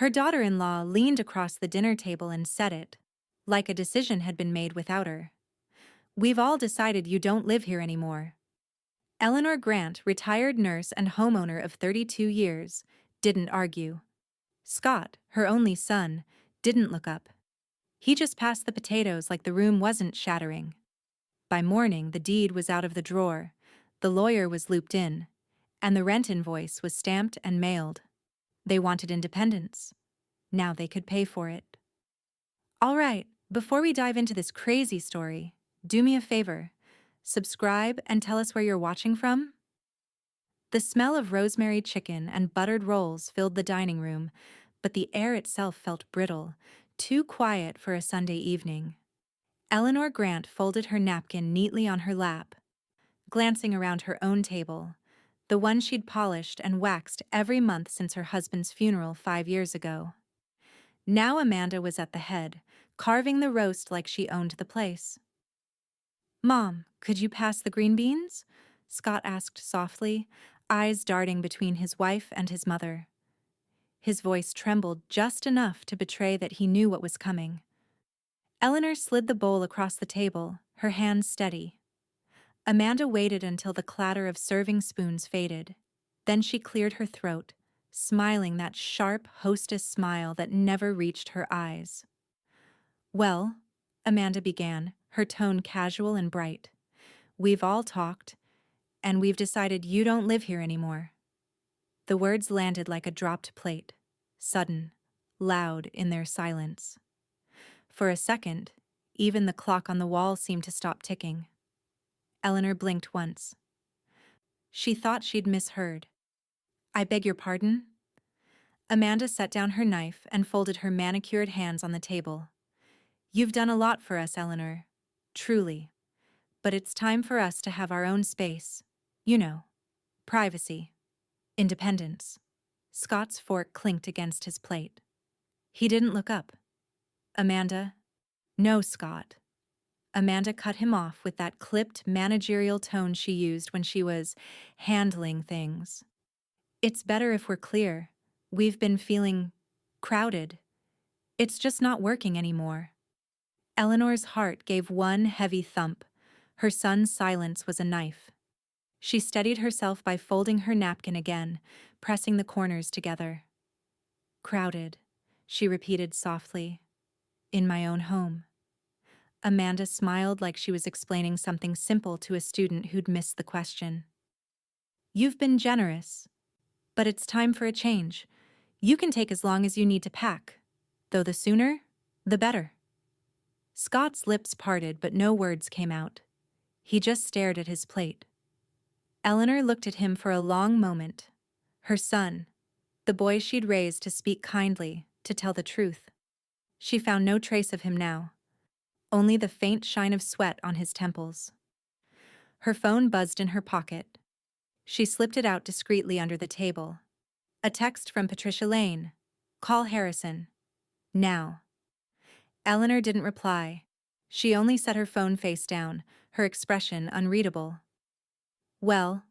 Her daughter-in-law leaned across the dinner table and said it, like a decision had been made without her. "We've all decided you don't live here anymore." Eleanor Grant, retired nurse and homeowner of 32 years, didn't argue. Scott, her only son, didn't look up. He just passed the potatoes like the room wasn't shattering. By morning, the deed was out of the drawer, the lawyer was looped in, and the rent invoice was stamped and mailed. They wanted independence. Now they could pay for it. All right, before we dive into this crazy story, do me a favor. Subscribe and tell us where you're watching from. The smell of rosemary chicken and buttered rolls filled the dining room, but the air itself felt brittle, too quiet for a Sunday evening. Eleanor Grant folded her napkin neatly on her lap, glancing around her own table, the one she'd polished and waxed every month since her husband's funeral 5 years ago. Now Amanda was at the head, carving the roast like she owned the place. "Mom, could you pass the green beans?" Scott asked softly, eyes darting between his wife and his mother. His voice trembled just enough to betray that he knew what was coming. Eleanor slid the bowl across the table, her hands steady. Amanda waited until the clatter of serving spoons faded. Then she cleared her throat, smiling that sharp hostess smile that never reached her eyes. "Well," Amanda began, her tone casual and bright, "we've all talked, and we've decided you don't live here anymore." The words landed like a dropped plate, sudden, loud in their silence. For a second, even the clock on the wall seemed to stop ticking. Eleanor blinked once. She thought she'd misheard. "I beg your pardon?" Amanda set down her knife and folded her manicured hands on the table. "You've done a lot for us, Eleanor. Truly. But it's time for us to have our own space. You know, privacy. Independence." Scott's fork clinked against his plate. He didn't look up. "Amanda?" "No, Scott." Amanda cut him off with that clipped managerial tone she used when she was handling things. "It's better if we're clear. We've been feeling crowded. It's just not working anymore." Eleanor's heart gave one heavy thump. Her son's silence was a knife. She steadied herself by folding her napkin again, pressing the corners together. "Crowded," she repeated softly. "In my own home." Amanda smiled like she was explaining something simple to a student who'd missed the question. "You've been generous, but it's time for a change. You can take as long as you need to pack, though the sooner, the better." Scott's lips parted, but no words came out. He just stared at his plate. Eleanor looked at him for a long moment. Her son, the boy she'd raised to speak kindly, to tell the truth. She found no trace of him now, only the faint shine of sweat on his temples. Her phone buzzed in her pocket. She slipped it out discreetly under the table. A text from Patricia Lane. "Call Harrison. Now." Eleanor didn't reply. She only set her phone face down, her expression unreadable. "Well,"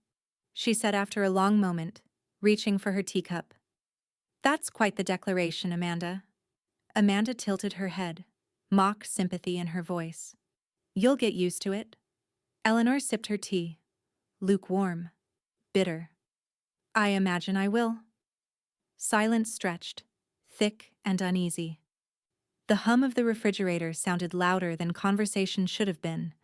she said after a long moment, reaching for her teacup. "That's quite the declaration, Amanda." Amanda tilted her head, mock sympathy in her voice. "You'll get used to it." Eleanor sipped her tea. Lukewarm. Bitter. "I imagine I will." Silence stretched, thick and uneasy. The hum of the refrigerator sounded louder than conversation should have been.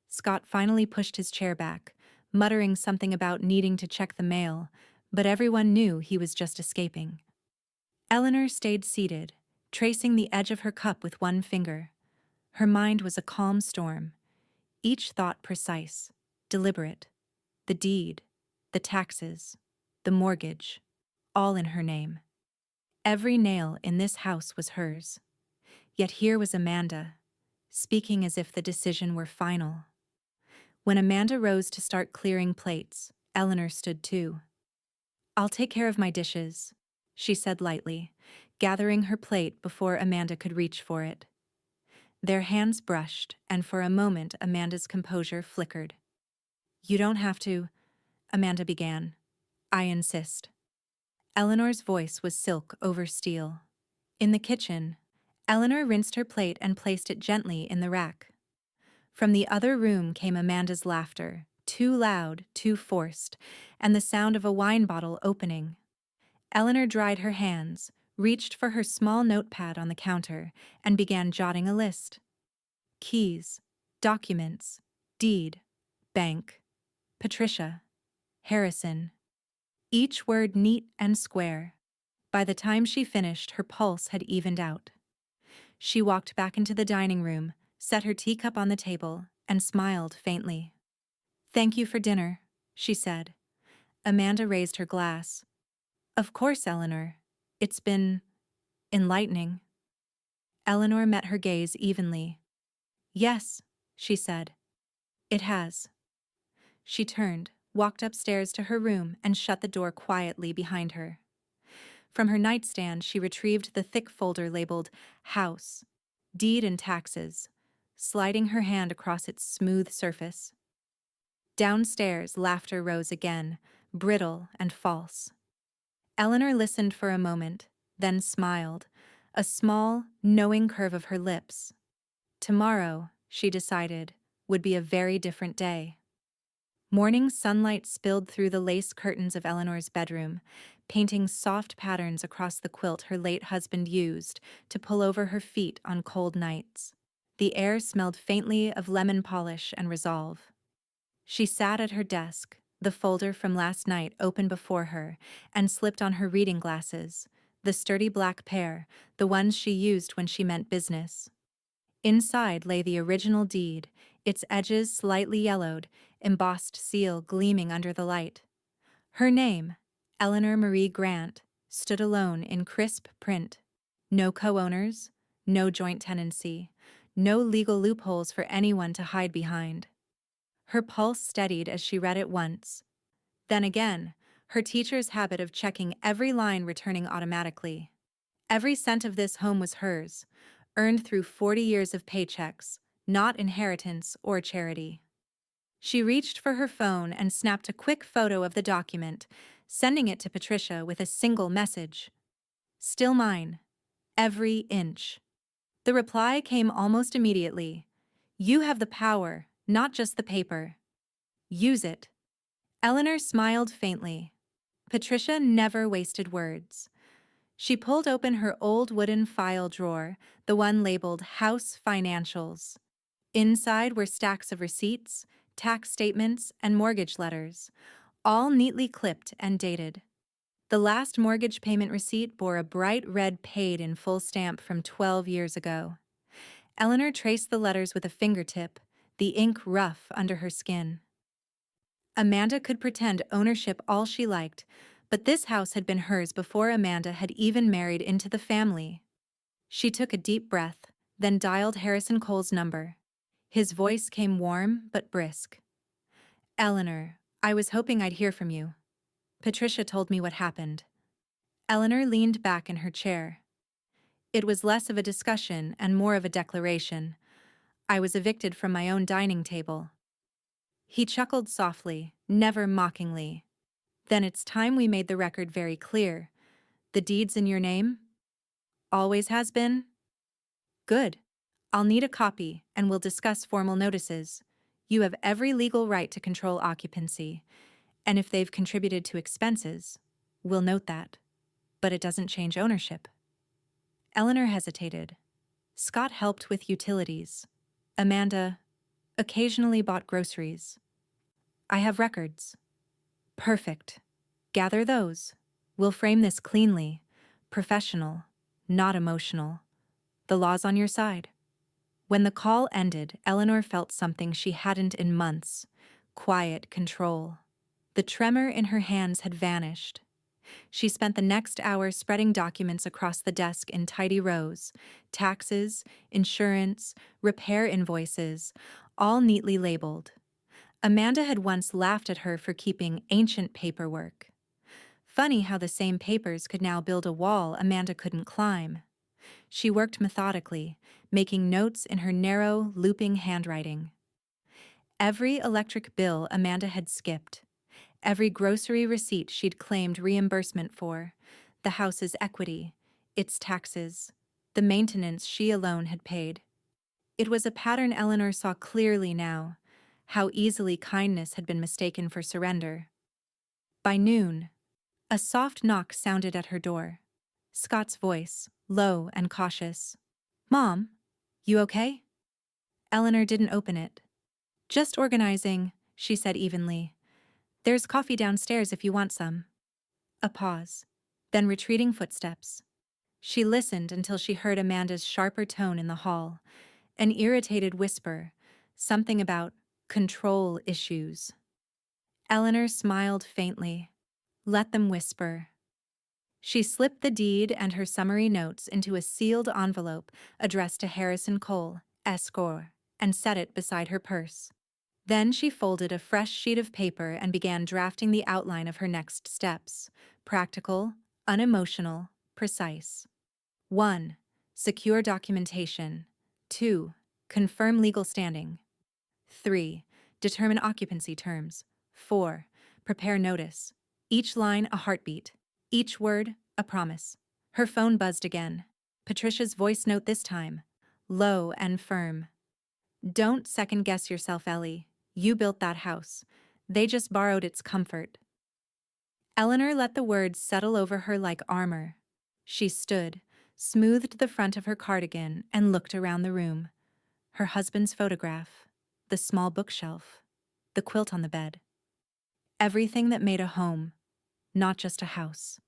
Scott finally pushed his chair back, muttering something about needing to check the mail, but everyone knew he was just escaping. Eleanor stayed seated, tracing the edge of her cup with one finger. Her mind was a calm storm, each thought precise, deliberate. The deed, the taxes, the mortgage, all in her name. Every nail in this house was hers. Yet here was Amanda, speaking as if the decision were final. When Amanda rose to start clearing plates, Eleanor stood too. "I'll take care of my dishes," she said lightly, gathering her plate before Amanda could reach for it. Their hands brushed, and for a moment Amanda's composure flickered. "You don't have to," Amanda began. "I insist." Eleanor's voice was silk over steel. In the kitchen, Eleanor rinsed her plate and placed it gently in the rack. From the other room came Amanda's laughter, too loud, too forced, and the sound of a wine bottle opening. Eleanor dried her hands, reached for her small notepad on the counter, and began jotting a list. Keys, documents, deed, bank, Patricia, Harrison. Each word neat and square. By the time she finished, her pulse had evened out. She walked back into the dining room, set her teacup on the table, and smiled faintly. "Thank you for dinner," she said. Amanda raised her glass. "Of course, Eleanor. It's been enlightening." Eleanor met her gaze evenly. "Yes," she said. "It has." She turned, walked upstairs to her room, and shut the door quietly behind her. From her nightstand, she retrieved the thick folder labeled House, Deed and Taxes, sliding her hand across its smooth surface. Downstairs, laughter rose again, brittle and false. Eleanor listened for a moment, then smiled, a small, knowing curve of her lips. Tomorrow, she decided, would be a very different day. Morning sunlight spilled through the lace curtains of Eleanor's bedroom, painting soft patterns across the quilt her late husband used to pull over her feet on cold nights. The air smelled faintly of lemon polish and resolve. She sat at her desk, the folder from last night open before her, and slipped on her reading glasses, the sturdy black pair, the ones she used when she meant business. Inside lay the original deed, its edges slightly yellowed, embossed seal gleaming under the light. Her name, Eleanor Marie Grant, stood alone in crisp print. No co-owners, no joint tenancy, no legal loopholes for anyone to hide behind. Her pulse steadied as she read it once. Then again, her teacher's habit of checking every line returning automatically. Every cent of this home was hers, earned through 40 years of paychecks, not inheritance or charity. She reached for her phone and snapped a quick photo of the document, sending it to Patricia with a single message. "Still mine. Every inch." The reply came almost immediately. "You have the power, not just the paper. Use it." Eleanor smiled faintly. Patricia never wasted words. She pulled open her old wooden file drawer, the one labeled House Financials. Inside were stacks of receipts, tax statements, and mortgage letters, all neatly clipped and dated. The last mortgage payment receipt bore a bright red paid in full stamp from 12 years ago. Eleanor traced the letters with a fingertip, the ink rough under her skin. Amanda could pretend ownership all she liked, but this house had been hers before Amanda had even married into the family. She took a deep breath, then dialed Harrison Cole's number. His voice came warm but brisk. "Eleanor, I was hoping I'd hear from you. Patricia told me what happened." Eleanor leaned back in her chair. It was less of a discussion and more of a declaration. "I was evicted from my own dining table." He chuckled softly, never mockingly. "Then it's time we made the record very clear. The deed's in your name? Always has been? Good. I'll need a copy, and we'll discuss formal notices. You have every legal right to control occupancy, and if they've contributed to expenses, we'll note that. But it doesn't change ownership." Eleanor hesitated. Scott helped with utilities. Amanda occasionally bought groceries. "I have records." "Perfect. Gather those. We'll frame this cleanly, professional, not emotional. The law's on your side." When the call ended, Eleanor felt something she hadn't in months: quiet control. The tremor in her hands had vanished. She spent the next hour spreading documents across the desk in tidy rows: taxes, insurance, repair invoices, all neatly labeled. Amanda had once laughed at her for keeping ancient paperwork. Funny how the same papers could now build a wall Amanda couldn't climb. She worked methodically, making notes in her narrow, looping handwriting. Every electric bill Amanda had skipped, Every grocery receipt she'd claimed reimbursement for, the house's equity, its taxes, the maintenance she alone had paid. It was a pattern Eleanor saw clearly now, how easily kindness had been mistaken for surrender. By noon, a soft knock sounded at her door. Scott's voice, low and cautious. "Mom, you okay?" Eleanor didn't open it. "Just organizing," she said evenly. "There's coffee downstairs if you want some." A pause, then retreating footsteps. She listened until she heard Amanda's sharper tone in the hall, an irritated whisper, something about control issues. Eleanor smiled faintly. Let them whisper. She slipped the deed and her summary notes into a sealed envelope addressed to Harrison Cole, Esquire, and set it beside her purse. Then she folded a fresh sheet of paper and began drafting the outline of her next steps. Practical, unemotional, precise. 1. Secure documentation. 2. Confirm legal standing. 3. Determine occupancy terms. 4. Prepare notice. Each line a heartbeat. Each word a promise. Her phone buzzed again. Patricia's voice note this time. Low and firm. "Don't second-guess yourself, Ellie. You built that house. They just borrowed its comfort." Eleanor let the words settle over her like armor. She stood, smoothed the front of her cardigan, and looked around the room. Her husband's photograph, the small bookshelf, the quilt on the bed. Everything that made a home, not just a house.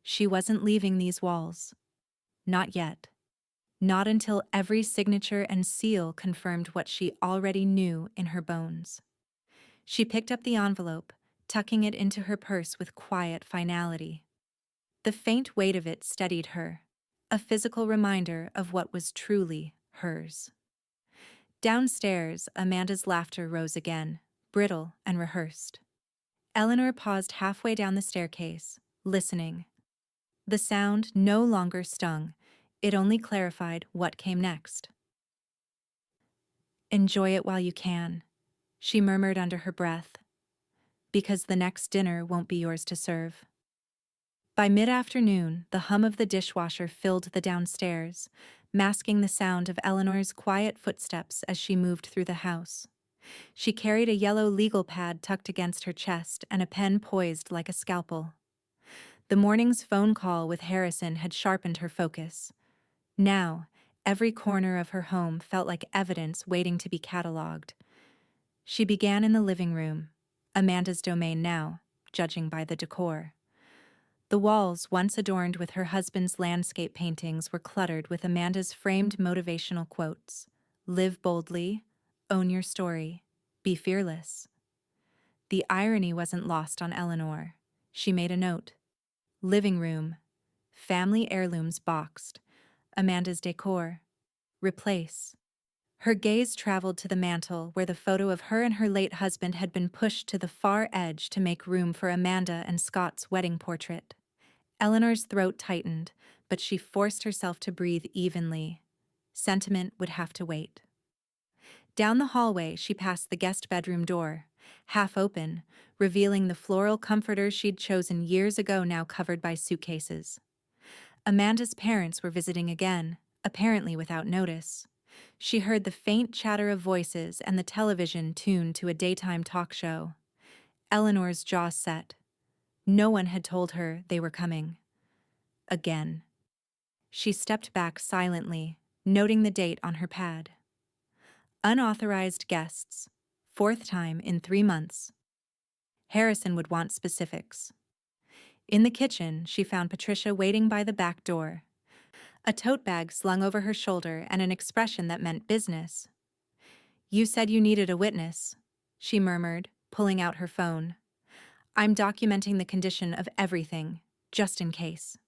She wasn't leaving these walls. Not yet. Not until every signature and seal confirmed what she already knew in her bones. She picked up the envelope, tucking it into her purse with quiet finality. The faint weight of it steadied her, a physical reminder of what was truly hers. Downstairs, Amanda's laughter rose again, brittle and rehearsed. Eleanor paused halfway down the staircase, listening. The sound no longer stung, it only clarified what came next. "Enjoy it while you can," she murmured under her breath, "because the next dinner won't be yours to serve." By mid-afternoon, the hum of the dishwasher filled the downstairs, masking the sound of Eleanor's quiet footsteps as she moved through the house. She carried a yellow legal pad tucked against her chest and a pen poised like a scalpel. The morning's phone call with Harrison had sharpened her focus. Now, every corner of her home felt like evidence waiting to be catalogued. She began in the living room, Amanda's domain now, judging by the decor. The walls, once adorned with her husband's landscape paintings, were cluttered with Amanda's framed motivational quotes. "Live boldly, own your story, be fearless." The irony wasn't lost on Eleanor. She made a note. Living room, family heirlooms boxed, Amanda's decor. Replace. Her gaze traveled to the mantel where the photo of her and her late husband had been pushed to the far edge to make room for Amanda and Scott's wedding portrait. Eleanor's throat tightened, but she forced herself to breathe evenly. Sentiment would have to wait. Down the hallway, she passed the guest bedroom door, half open, revealing the floral comforter she'd chosen years ago now covered by suitcases. Amanda's parents were visiting again, apparently without notice. She heard the faint chatter of voices and the television tuned to a daytime talk show. Eleanor's jaw set. No one had told her they were coming. Again. She stepped back silently, noting the date on her pad. Unauthorized guests. 4th time in 3 months. Harrison would want specifics. In the kitchen, she found Patricia waiting by the back door. A tote bag slung over her shoulder and an expression that meant business. "You said you needed a witness," she murmured, pulling out her phone. "I'm documenting the condition of everything, just in case."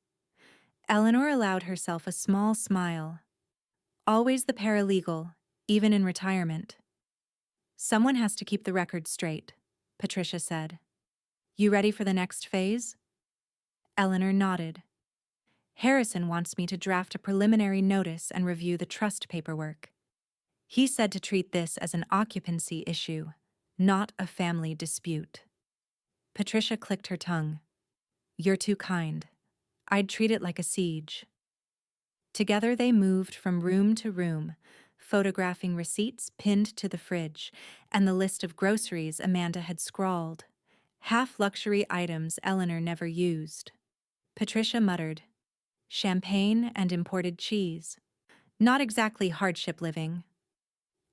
Eleanor allowed herself a small smile. Always the paralegal, even in retirement. "Someone has to keep the record straight," Patricia said. "You ready for the next phase?" Eleanor nodded. "Harrison wants me to draft a preliminary notice and review the trust paperwork. He said to treat this as an occupancy issue, not a family dispute." Patricia clicked her tongue. You're too kind. I'd treat it like a siege. Together they moved from room to room, photographing receipts pinned to the fridge and the list of groceries Amanda had scrawled. Half luxury items Eleanor never used. Patricia muttered, champagne and imported cheese. Not exactly hardship living.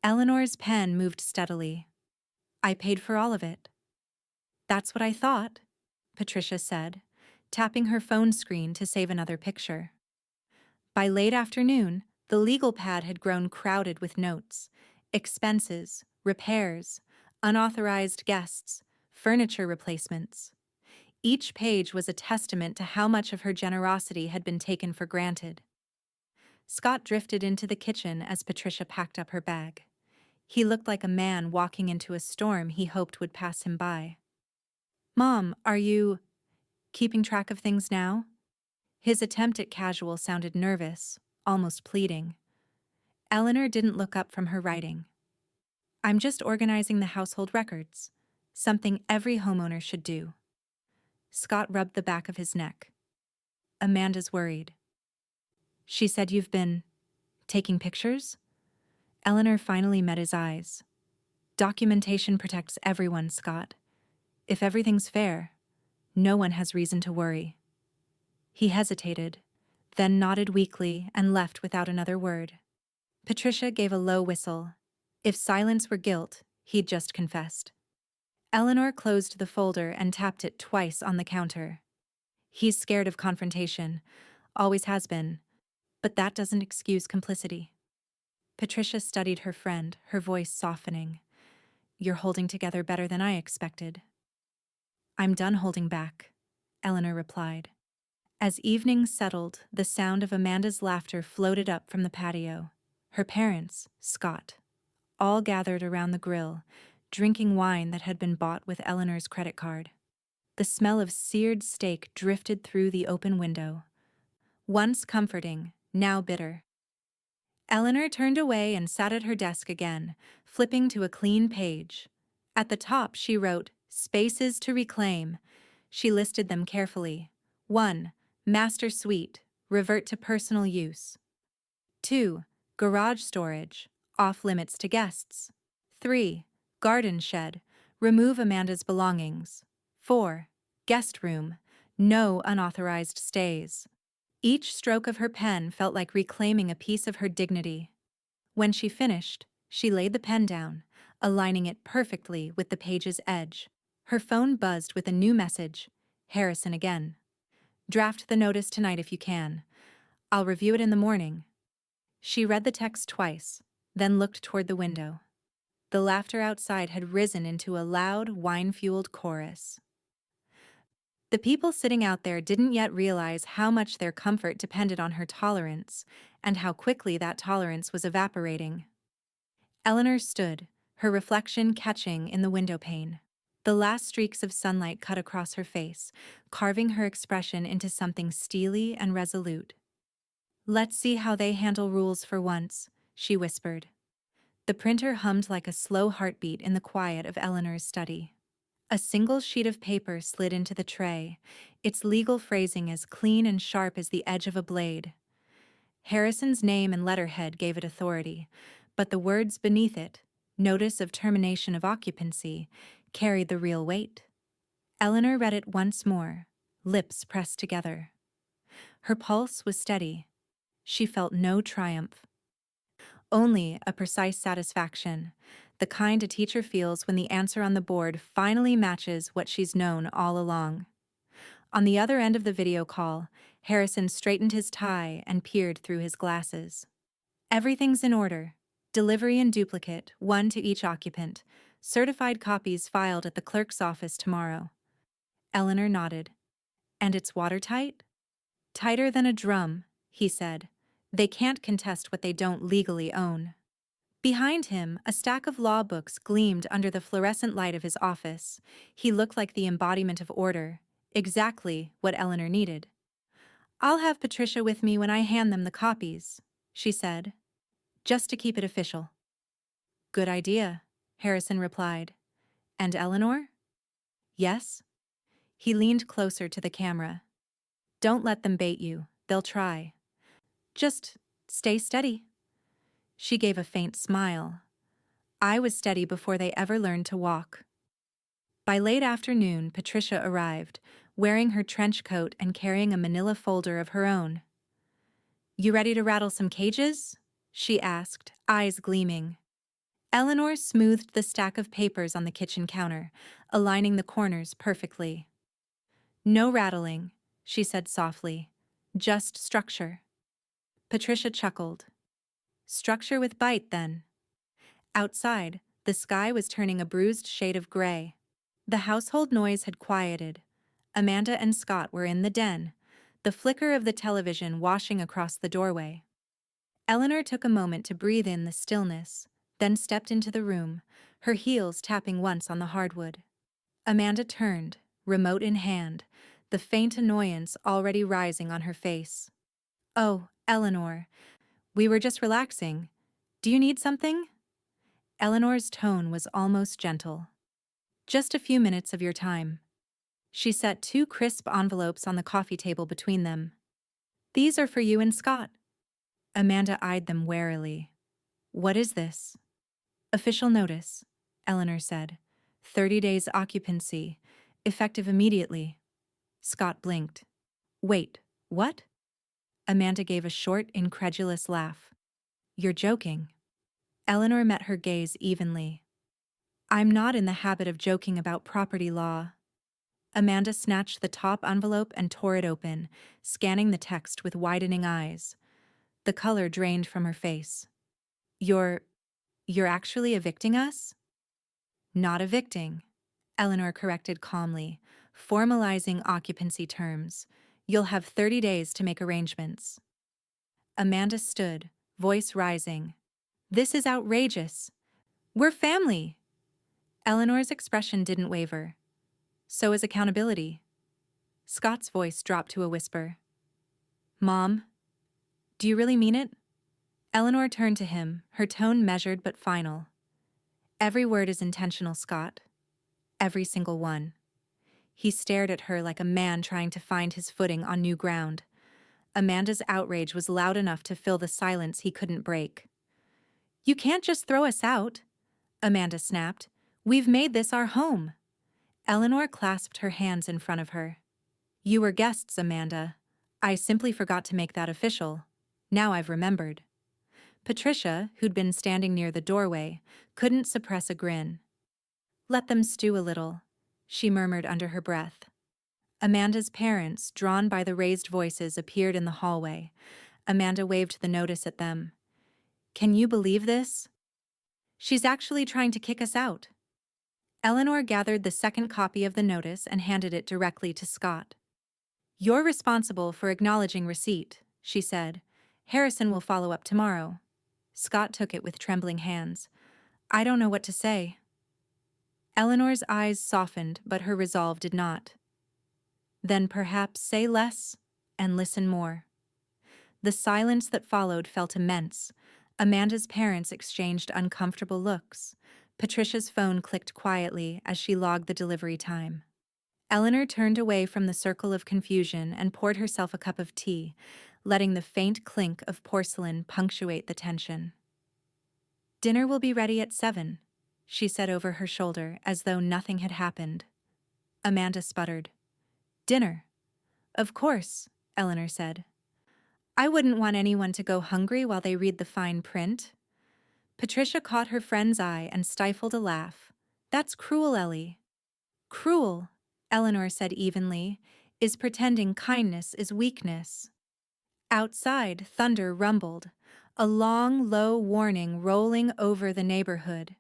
Eleanor's pen moved steadily. I paid for all of it. That's what I thought, Patricia said, tapping her phone screen to save another picture. By late afternoon, the legal pad had grown crowded with notes, expenses, repairs, unauthorized guests, furniture replacements. Each page was a testament to how much of her generosity had been taken for granted. Scott drifted into the kitchen as Patricia packed up her bag. He looked like a man walking into a storm he hoped would pass him by. Mom, are you keeping track of things now? His attempt at casual sounded nervous, almost pleading. Eleanor didn't look up from her writing. I'm just organizing the household records, something every homeowner should do. Scott rubbed the back of his neck. Amanda's worried. She said you've been taking pictures? Eleanor finally met his eyes. Documentation protects everyone, Scott. If everything's fair, no one has reason to worry. He hesitated, then nodded weakly and left without another word. Patricia gave a low whistle. If silence were guilt, he'd just confessed. Eleanor closed the folder and tapped it twice on the counter. He's scared of confrontation, always has been, but that doesn't excuse complicity. Patricia studied her friend, her voice softening. You're holding together better than I expected. I'm done holding back, Eleanor replied. As evening settled, the sound of Amanda's laughter floated up from the patio. Her parents, Scott, all gathered around the grill, drinking wine that had been bought with Eleanor's credit card. The smell of seared steak drifted through the open window. Once comforting, now bitter. Eleanor turned away and sat at her desk again, flipping to a clean page. At the top she wrote, Spaces to reclaim. She listed them carefully. 1. Master suite, revert to personal use. 2. Garage storage, off limits to guests. 3. Garden shed, remove Amanda's belongings. 4. Guest room, no unauthorized stays. Each stroke of her pen felt like reclaiming a piece of her dignity. When she finished, she laid the pen down, aligning it perfectly with the page's edge. Her phone buzzed with a new message. Harrison again. Draft the notice tonight if you can. I'll review it in the morning. She read the text twice, then looked toward the window. The laughter outside had risen into a loud, wine-fueled chorus. The people sitting out there didn't yet realize how much their comfort depended on her tolerance, and how quickly that tolerance was evaporating. Eleanor stood, her reflection catching in the windowpane. The last streaks of sunlight cut across her face, carving her expression into something steely and resolute. Let's see how they handle rules for once, she whispered. The printer hummed like a slow heartbeat in the quiet of Eleanor's study. A single sheet of paper slid into the tray, its legal phrasing as clean and sharp as the edge of a blade. Harrison's name and letterhead gave it authority, but the words beneath it, notice of termination of occupancy, carried the real weight. Eleanor read it once more, lips pressed together. Her pulse was steady. She felt no triumph. Only a precise satisfaction, the kind a teacher feels when the answer on the board finally matches what she's known all along. On the other end of the video call, Harrison straightened his tie and peered through his glasses. Everything's in order. Delivery in duplicate, one to each occupant. Certified copies filed at the clerk's office tomorrow. Eleanor nodded. And it's watertight? Tighter than a drum, he said. They can't contest what they don't legally own. Behind him, a stack of law books gleamed under the fluorescent light of his office. He looked like the embodiment of order, exactly what Eleanor needed. I'll have Patricia with me when I hand them the copies, she said, just to keep it official. Good idea, Harrison replied. And Eleanor? Yes? He leaned closer to the camera. Don't let them bait you, they'll try. Just stay steady. She gave a faint smile. I was steady before they ever learned to walk. By late afternoon, Patricia arrived, wearing her trench coat and carrying a manila folder of her own. You ready to rattle some cages? She asked, eyes gleaming. Eleanor smoothed the stack of papers on the kitchen counter, aligning the corners perfectly. No rattling, she said softly. Just structure. Patricia chuckled. Structure with bite, then. Outside, the sky was turning a bruised shade of gray. The household noise had quieted. Amanda and Scott were in the den, the flicker of the television washing across the doorway. Eleanor took a moment to breathe in the stillness, then stepped into the room, her heels tapping once on the hardwood. Amanda turned, remote in hand, the faint annoyance already rising on her face. Oh, Eleanor, we were just relaxing. Do you need something? Eleanor's tone was almost gentle. Just a few minutes of your time. She set 2 crisp envelopes on the coffee table between them. These are for you and Scott. Amanda eyed them warily. What is this? Official notice, Eleanor said. 30 days occupancy, effective immediately. Scott blinked. Wait, what? Amanda gave a short, incredulous laugh. You're joking. Eleanor met her gaze evenly. I'm not in the habit of joking about property law. Amanda snatched the top envelope and tore it open, scanning the text with widening eyes. The color drained from her face. You're actually evicting us? Not evicting, Eleanor corrected calmly, formalizing occupancy terms. You'll have 30 days to make arrangements. Amanda stood, voice rising. This is outrageous. We're family. Eleanor's expression didn't waver. So is accountability. Scott's voice dropped to a whisper. Mom, do you really mean it? Eleanor turned to him, her tone measured but final. Every word is intentional, Scott. Every single one. He stared at her like a man trying to find his footing on new ground. Amanda's outrage was loud enough to fill the silence he couldn't break. You can't just throw us out, Amanda snapped. We've made this our home. Eleanor clasped her hands in front of her. You were guests, Amanda. I simply forgot to make that official. Now I've remembered. Patricia, who'd been standing near the doorway, couldn't suppress a grin. Let them stew a little, she murmured under her breath. Amanda's parents, drawn by the raised voices, appeared in the hallway. Amanda waved the notice at them. Can you believe this? She's actually trying to kick us out. Eleanor gathered the second copy of the notice and handed it directly to Scott. You're responsible for acknowledging receipt, she said. Harrison will follow up tomorrow. Scott took it with trembling hands. I don't know what to say. Eleanor's eyes softened, but her resolve did not. Then perhaps say less and listen more. The silence that followed felt immense. Amanda's parents exchanged uncomfortable looks. Patricia's phone clicked quietly as she logged the delivery time. Eleanor turned away from the circle of confusion and poured herself a cup of tea, letting the faint clink of porcelain punctuate the tension. Dinner will be ready at 7, she said over her shoulder as though nothing had happened. Amanda sputtered. Dinner? Of course, Eleanor said. I wouldn't want anyone to go hungry while they read the fine print. Patricia caught her friend's eye and stifled a laugh. That's cruel, Ellie. Cruel, Eleanor said evenly, is pretending kindness is weakness. Outside, thunder rumbled, a long, low warning rolling over the neighborhood.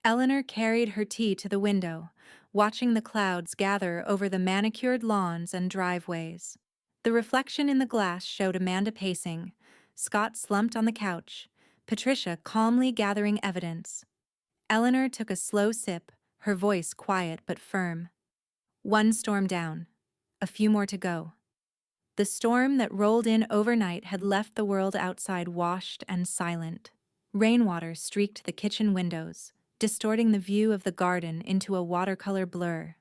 Eleanor carried her tea to the window, watching the clouds gather over the manicured lawns and driveways. The reflection in the glass showed Amanda pacing, Scott slumped on the couch, Patricia calmly gathering evidence. Eleanor took a slow sip, her voice quiet but firm. One storm down. A few more to go. The storm that rolled in overnight had left the world outside washed and silent. Rainwater streaked the kitchen windows, distorting the view of the garden into a watercolor blur.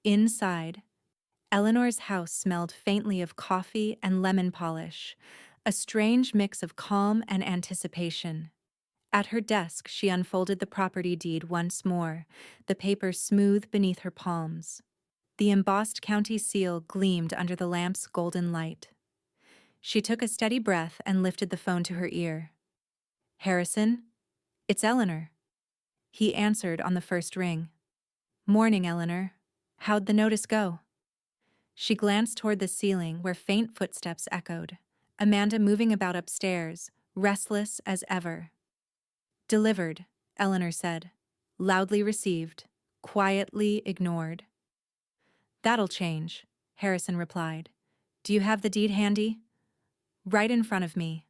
Inside, Eleanor's house smelled faintly of coffee and lemon polish, a strange mix of calm and anticipation. At her desk, she unfolded the property deed once more, the paper smooth beneath her palms. The embossed county seal gleamed under the lamp's golden light. She took a steady breath and lifted the phone to her ear. "Harrison? It's Eleanor." He answered on the first ring. "Morning, Eleanor. How'd the notice go?" She glanced toward the ceiling where faint footsteps echoed. Amanda moving about upstairs, restless as ever. "Delivered," Eleanor said. "Loudly received, quietly ignored." "That'll change," Harrison replied. "Do you have the deed handy?" "Right in front of me."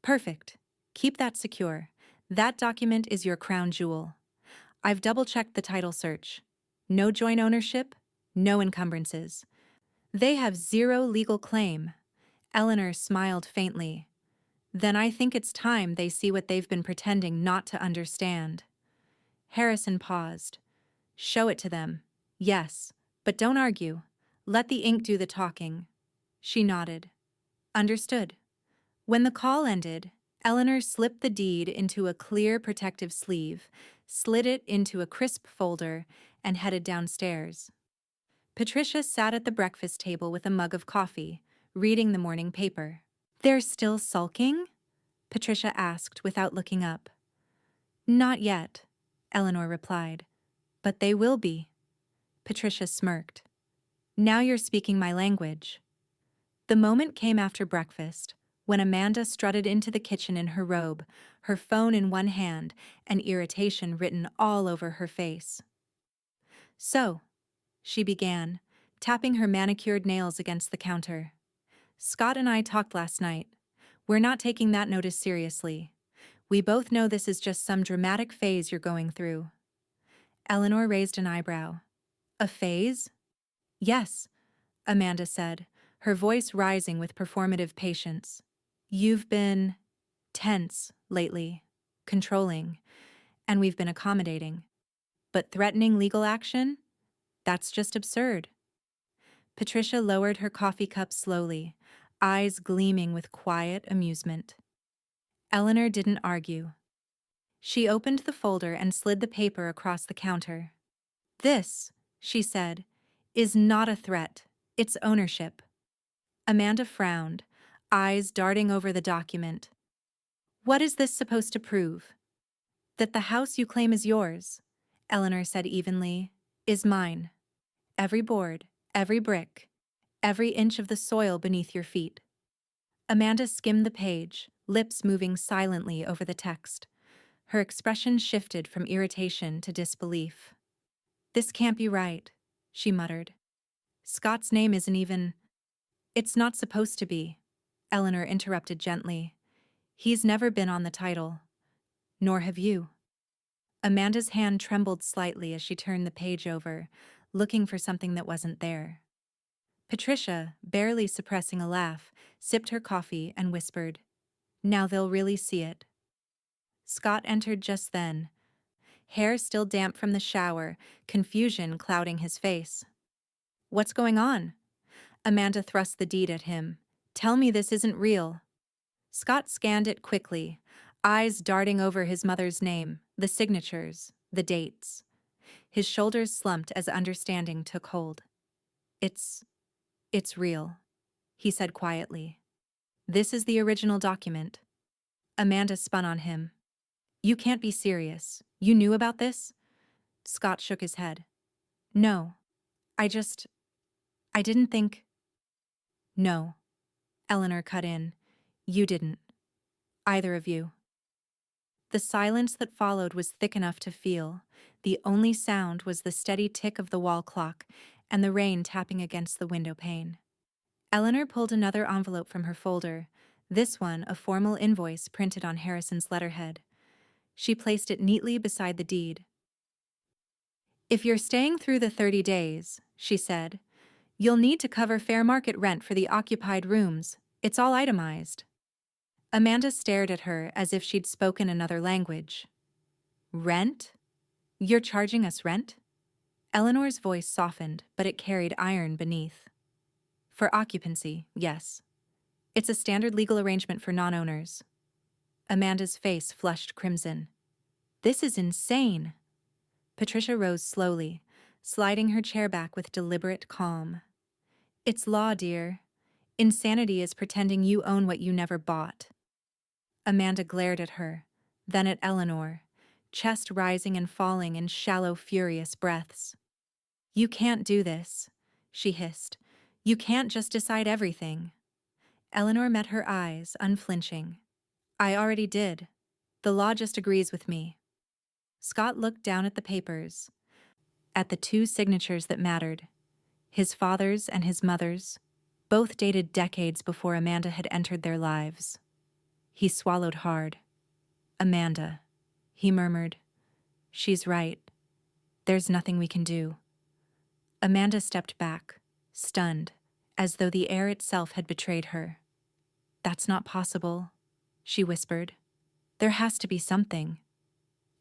"Perfect. Keep that secure. That document is your crown jewel. I've double-checked the title search. No joint ownership, no encumbrances. They have zero legal claim." Eleanor smiled faintly. "Then I think it's time they see what they've been pretending not to understand." Harrison paused. "Show it to them. Yes, but don't argue. Let the ink do the talking." She nodded. "Understood." When the call ended, Eleanor slipped the deed into a clear protective sleeve, slid it into a crisp folder, and headed downstairs. Patricia sat at the breakfast table with a mug of coffee, reading the morning paper. "They're still sulking?" Patricia asked without looking up. "Not yet," Eleanor replied. "But they will be." Patricia smirked. "Now you're speaking my language." The moment came after breakfast, when Amanda strutted into the kitchen in her robe, her phone in one hand, and irritation written all over her face. "So," she began, tapping her manicured nails against the counter. "Scott and I talked last night. We're not taking that notice seriously. We both know this is just some dramatic phase you're going through." Eleanor raised an eyebrow. "A phase?" "Yes," Amanda said, her voice rising with performative patience. "You've been tense lately, controlling, and we've been accommodating. But threatening legal action? That's just absurd." Patricia lowered her coffee cup slowly, eyes gleaming with quiet amusement. Eleanor didn't argue. She opened the folder and slid the paper across the counter. "This," she said, "is not a threat. It's ownership." Amanda frowned, eyes darting over the document. "What is this supposed to prove?" "That the house you claim is yours," Eleanor said evenly, "is mine. Every board, every brick, every inch of the soil beneath your feet." Amanda skimmed the page, lips moving silently over the text. Her expression shifted from irritation to disbelief. "This can't be right," she muttered. "Scott's name isn't even—" "It's not supposed to be," Eleanor interrupted gently. "He's never been on the title. Nor have you." Amanda's hand trembled slightly as she turned the page over, looking for something that wasn't there. Patricia, barely suppressing a laugh, sipped her coffee and whispered, "Now they'll really see it." Scott entered just then, hair still damp from the shower, confusion clouding his face. "What's going on?" Amanda thrust the deed at him. "Tell me this isn't real." Scott scanned it quickly, eyes darting over his mother's name, the signatures, the dates. His shoulders slumped as understanding took hold. It's real," he said quietly. "This is the original document." Amanda spun on him. "You can't be serious. You knew about this?" Scott shook his head. "No. I didn't think—" "No," Eleanor cut in. "You didn't. Either of you." The silence that followed was thick enough to feel. The only sound was the steady tick of the wall clock and the rain tapping against the window pane. Eleanor pulled another envelope from her folder, this one a formal invoice printed on Harrison's letterhead. She placed it neatly beside the deed. "If you're staying through the 30 days, she said, "you'll need to cover fair market rent for the occupied rooms. It's all itemized." Amanda stared at her as if she'd spoken another language. "Rent? You're charging us rent?" Eleanor's voice softened, but it carried iron beneath. For occupancy, yes. It's a standard legal arrangement for non-owners. Amanda's face flushed crimson. This is insane. Patricia rose slowly, sliding her chair back with deliberate calm. It's law, dear. Insanity is pretending you own what you never bought. Amanda glared at her, then at Eleanor, chest rising and falling in shallow, furious breaths. You can't do this, she hissed. You can't just decide everything. Eleanor met her eyes, unflinching. I already did. The law just agrees with me. Scott looked down at the papers, at the two signatures that mattered, his father's and his mother's, both dated decades before Amanda had entered their lives. He swallowed hard. Amanda, he murmured. She's right. There's nothing we can do. Amanda stepped back, stunned, as though the air itself had betrayed her. That's not possible, she whispered. There has to be something.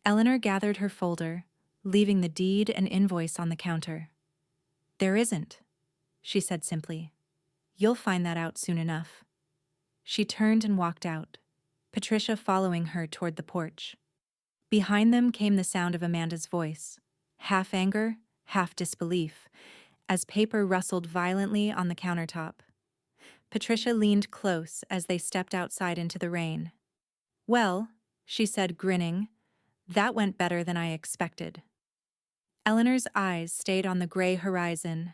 Eleanor gathered her folder, leaving the deed and invoice on the counter. There isn't, she said simply. You'll find that out soon enough. She turned and walked out, Patricia following her toward the porch. Behind them came the sound of Amanda's voice, half anger, half disbelief, as paper rustled violently on the countertop. Patricia leaned close as they stepped outside into the rain. Well, she said, grinning, that went better than I expected. Eleanor's eyes stayed on the gray horizon.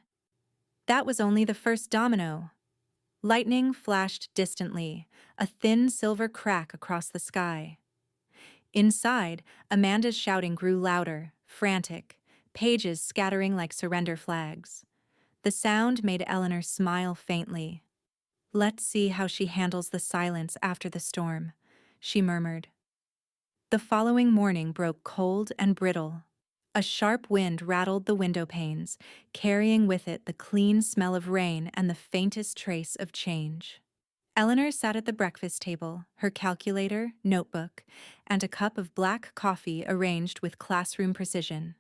That was only the first domino. Lightning flashed distantly, a thin silver crack across the sky. Inside, Amanda's shouting grew louder, frantic, pages scattering like surrender flags. The sound made Eleanor smile faintly. Let's see how she handles the silence after the storm, she murmured. The following morning broke cold and brittle. A sharp wind rattled the window panes, carrying with it the clean smell of rain and the faintest trace of change. Eleanor sat at the breakfast table, her calculator, notebook, and a cup of black coffee arranged with classroom precision.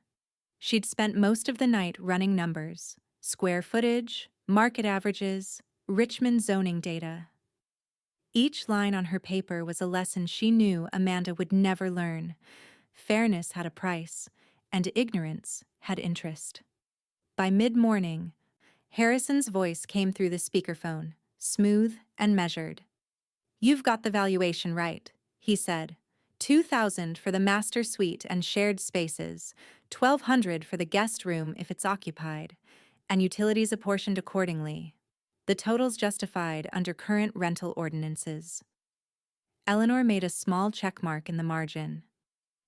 She'd spent most of the night running numbers, square footage, market averages, Richmond zoning data. Each line on her paper was a lesson she knew Amanda would never learn. Fairness had a price, and ignorance had interest. By mid-morning, Harrison's voice came through the speakerphone, smooth and measured. You've got the valuation right, he said. $2,000 for the master suite and shared spaces, $1,200 for the guest room if it's occupied, and utilities apportioned accordingly. The total's justified under current rental ordinances. Eleanor made a small check mark in the margin.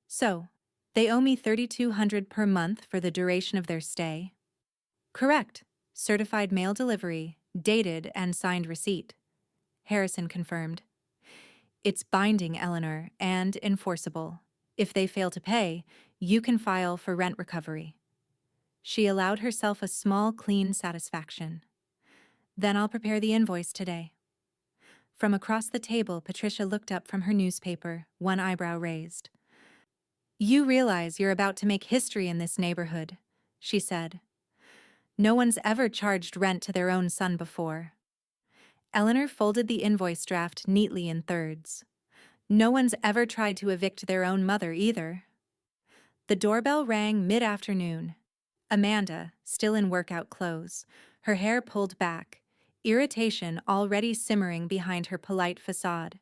So, they owe me $3,200 per month for the duration of their stay? Correct. Certified mail delivery, dated and signed receipt. Harrison confirmed. It's binding, Eleanor, and enforceable. If they fail to pay, you can file for rent recovery. She allowed herself a small, clean satisfaction. Then I'll prepare the invoice today. From across the table, Patricia looked up from her newspaper, one eyebrow raised. You realize you're about to make history in this neighborhood, she said. No one's ever charged rent to their own son before. Eleanor folded the invoice draft neatly in thirds. No one's ever tried to evict their own mother either. The doorbell rang mid-afternoon. Amanda, still in workout clothes, her hair pulled back, irritation already simmering behind her polite facade.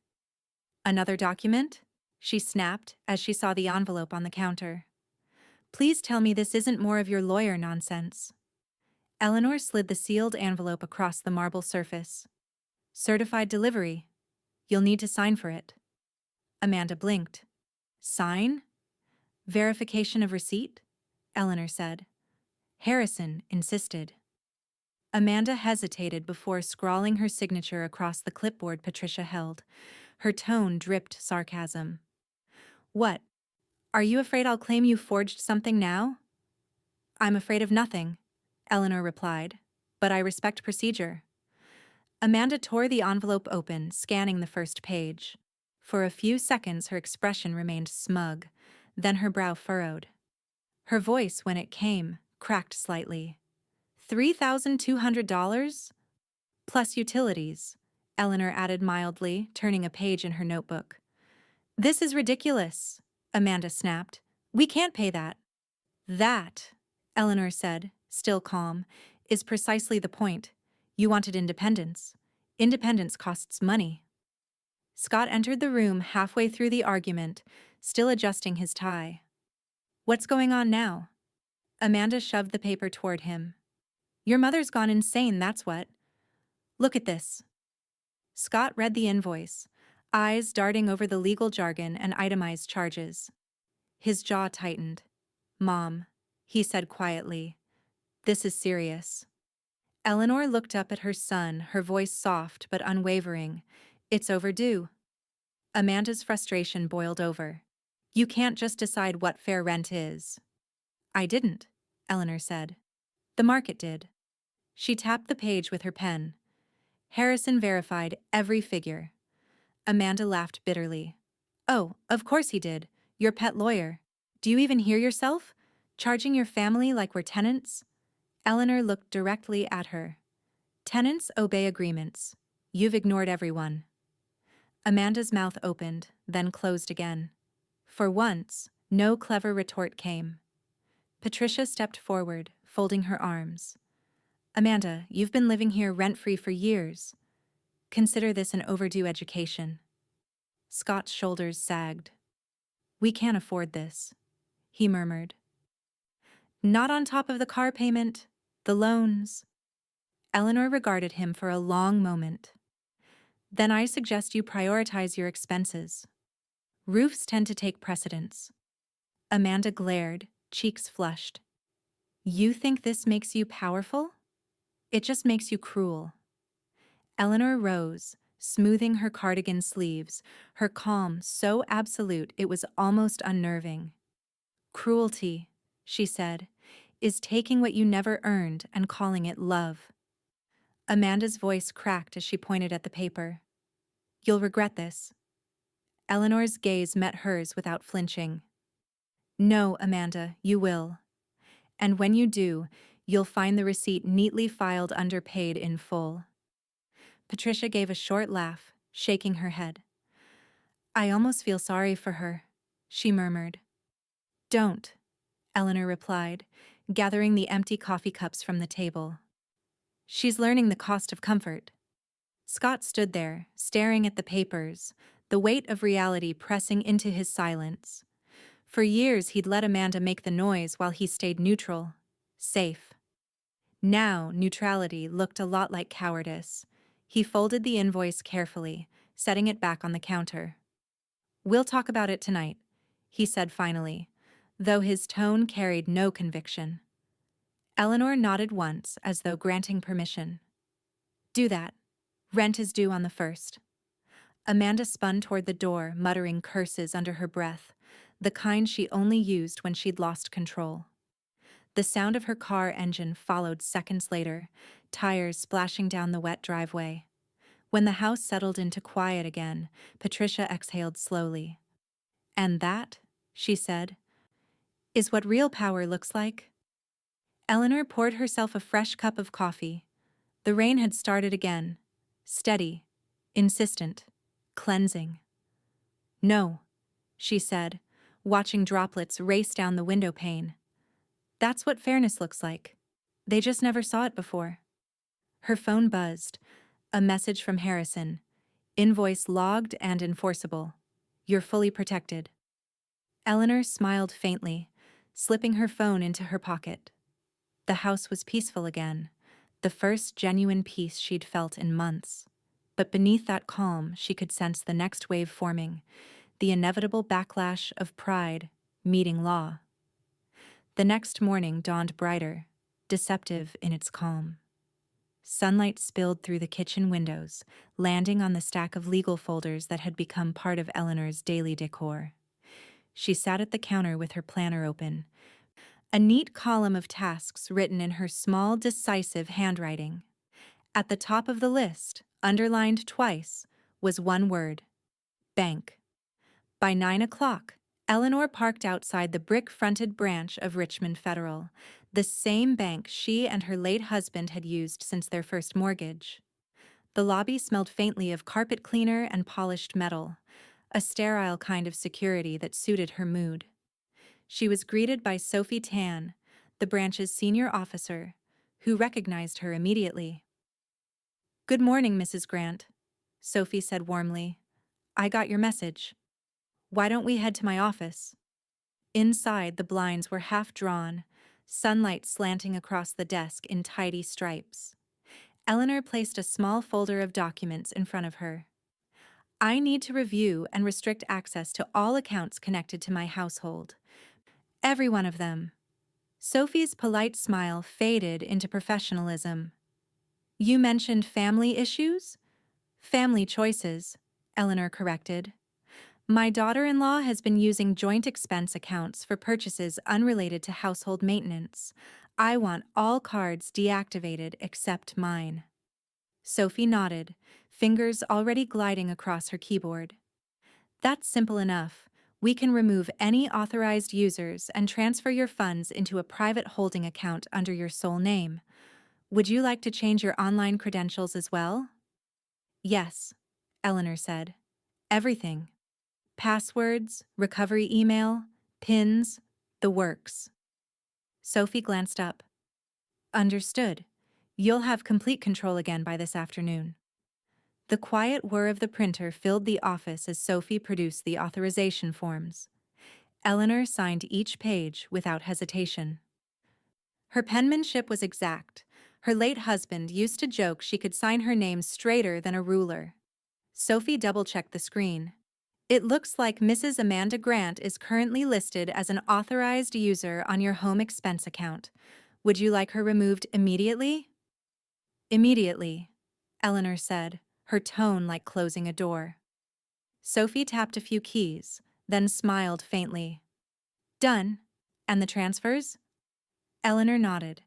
Another document? She snapped as she saw the envelope on the counter. Please tell me this isn't more of your lawyer nonsense. Eleanor slid the sealed envelope across the marble surface. Certified delivery. You'll need to sign for it. Amanda blinked. Sign? Verification of receipt? Eleanor said. Harrison insisted. Amanda hesitated before scrawling her signature across the clipboard Patricia held. Her tone dripped sarcasm. What? Are you afraid I'll claim you forged something now? I'm afraid of nothing, Eleanor replied, but I respect procedure. Amanda tore the envelope open, scanning the first page. For a few seconds her expression remained smug, then her brow furrowed. Her voice, when it came, cracked slightly. $3,200? Plus utilities, Eleanor added mildly, turning a page in her notebook. This is ridiculous, Amanda snapped. We can't pay that. That, Eleanor said, still calm, is precisely the point. You wanted independence. Independence costs money. Scott entered the room halfway through the argument, still adjusting his tie. What's going on now? Amanda shoved the paper toward him. Your mother's gone insane, that's what. Look at this. Scott read the invoice, eyes darting over the legal jargon and itemized charges. His jaw tightened. Mom, he said quietly, this is serious. Eleanor looked up at her son, her voice soft but unwavering. It's overdue. Amanda's frustration boiled over. You can't just decide what fair rent is. I didn't, Eleanor said. The market did. She tapped the page with her pen. Harrison verified every figure. Amanda laughed bitterly. Oh, of course he did. Your pet lawyer. Do you even hear yourself? Charging your family like we're tenants? Eleanor looked directly at her. Tenants obey agreements. You've ignored everyone. Amanda's mouth opened, then closed again. For once, no clever retort came. Patricia stepped forward, folding her arms. Amanda, you've been living here rent-free for years. Consider this an overdue education. Scott's shoulders sagged. We can't afford this, he murmured. Not on top of the car payment, the loans. Eleanor regarded him for a long moment. Then I suggest you prioritize your expenses. Roofs tend to take precedence. Amanda glared, cheeks flushed. You think this makes you powerful? It just makes you cruel. Eleanor rose, smoothing her cardigan sleeves, her calm so absolute it was almost unnerving. Cruelty, she said, is taking what you never earned and calling it love. Amanda's voice cracked as she pointed at the paper. You'll regret this. Eleanor's gaze met hers without flinching. No, Amanda, you will. And when you do, you'll find the receipt neatly filed under paid in full. Patricia gave a short laugh, shaking her head. I almost feel sorry for her, she murmured. Don't, Eleanor replied, gathering the empty coffee cups from the table. She's learning the cost of comfort. Scott stood there, staring at the papers, the weight of reality pressing into his silence. For years he'd let Amanda make the noise while he stayed neutral, safe. Now neutrality looked a lot like cowardice. He folded the invoice carefully, setting it back on the counter. We'll talk about it tonight, he said finally, though his tone carried no conviction. Eleanor nodded once as though granting permission. Do that. Rent is due on the 1st. Amanda spun toward the door, muttering curses under her breath, the kind she only used when she'd lost control. The sound of her car engine followed seconds later, tires splashing down the wet driveway. When the house settled into quiet again, Patricia exhaled slowly. And that, she said, is what real power looks like. Eleanor poured herself a fresh cup of coffee. The rain had started again, steady, insistent, cleansing. No, she said, watching droplets race down the window pane. That's what fairness looks like. They just never saw it before. Her phone buzzed. A message from Harrison. Invoice logged and enforceable. You're fully protected. Eleanor smiled faintly, slipping her phone into her pocket. The house was peaceful again, the first genuine peace she'd felt in months. But beneath that calm, she could sense the next wave forming, the inevitable backlash of pride meeting law. The next morning dawned brighter, deceptive in its calm. Sunlight spilled through the kitchen windows, landing on the stack of legal folders that had become part of Eleanor's daily decor. She sat at the counter with her planner open, a neat column of tasks written in her small, decisive handwriting. At the top of the list, underlined twice, was one word: bank. By 9 o'clock, Eleanor parked outside the brick-fronted branch of Richmond Federal, the same bank she and her late husband had used since their first mortgage. The lobby smelled faintly of carpet cleaner and polished metal, a sterile kind of security that suited her mood. She was greeted by Sophie Tan, the branch's senior officer, who recognized her immediately. "Good morning, Mrs. Grant," Sophie said warmly. "I got your message. Why don't we head to my office?" Inside, the blinds were half drawn, sunlight slanting across the desk in tidy stripes. Eleanor placed a small folder of documents in front of her. "I need to review and restrict access to all accounts connected to my household. Every one of them." Sophie's polite smile faded into professionalism. "You mentioned family issues?" "Family choices," Eleanor corrected. "My daughter-in-law has been using joint expense accounts for purchases unrelated to household maintenance. I want all cards deactivated except mine." Sophie nodded, fingers already gliding across her keyboard. "That's simple enough. We can remove any authorized users and transfer your funds into a private holding account under your sole name. Would you like to change your online credentials as well?" "Yes," Eleanor said. "Everything. Passwords, recovery email, PINs, the works." Sophie glanced up. "Understood. You'll have complete control again by this afternoon." The quiet whir of the printer filled the office as Sophie produced the authorization forms. Eleanor signed each page without hesitation. Her penmanship was exact. Her late husband used to joke she could sign her name straighter than a ruler. Sophie double-checked the screen. "It looks like Mrs. Amanda Grant is currently listed as an authorized user on your home expense account. Would you like her removed immediately?" "Immediately," Eleanor said, her tone like closing a door. Sophie tapped a few keys, then smiled faintly. "Done. And the transfers?" Eleanor nodded.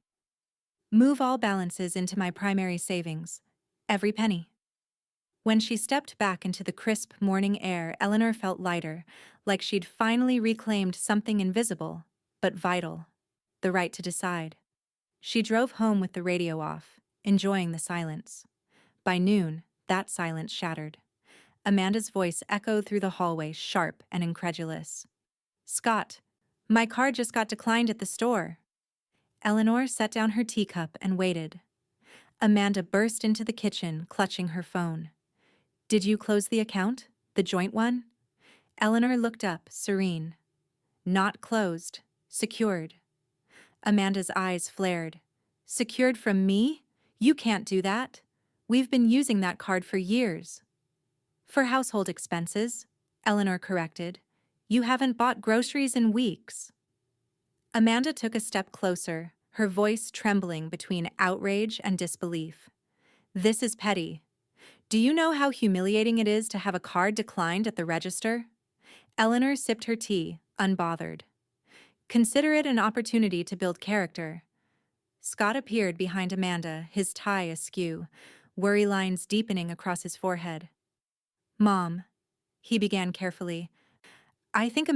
"Move all balances into my primary savings. Every penny." When she stepped back into the crisp morning air, Eleanor felt lighter, like she'd finally reclaimed something invisible, but vital: the right to decide. She drove home with the radio off, enjoying the silence. By noon, that silence shattered. Amanda's voice echoed through the hallway, sharp and incredulous. "Scott, my card just got declined at the store." Eleanor set down her teacup and waited. Amanda burst into the kitchen, clutching her phone. "Did you close the account? The joint one?" Eleanor looked up, serene. "Not closed. Secured." Amanda's eyes flared. "Secured from me? You can't do that. We've been using that card for years." "For household expenses," Eleanor corrected. "You haven't bought groceries in weeks." Amanda took a step closer, her voice trembling between outrage and disbelief. "This is petty. Do you know how humiliating it is to have a card declined at the register?" Eleanor sipped her tea, unbothered. "Consider it an opportunity to build character." Scott appeared behind Amanda, his tie askew, worry lines deepening across his forehead. "Mom," he began carefully, "I think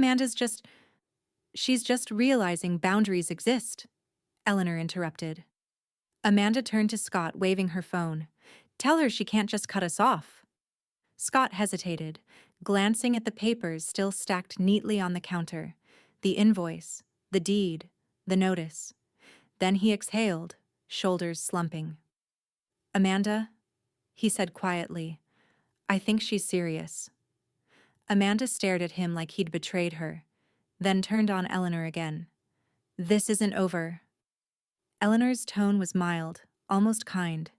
she's just realizing boundaries exist," Eleanor interrupted. Amanda turned to Scott, waving her phone. "Tell her she can't just cut us off." Scott hesitated, glancing at the papers still stacked neatly on the counter: the invoice, the deed, the notice. Then he exhaled, shoulders slumping. "Amanda," he said quietly, "I think she's serious." Amanda stared at him like he'd betrayed her, then turned on Eleanor again. "This isn't over." Eleanor's tone was mild, almost kind.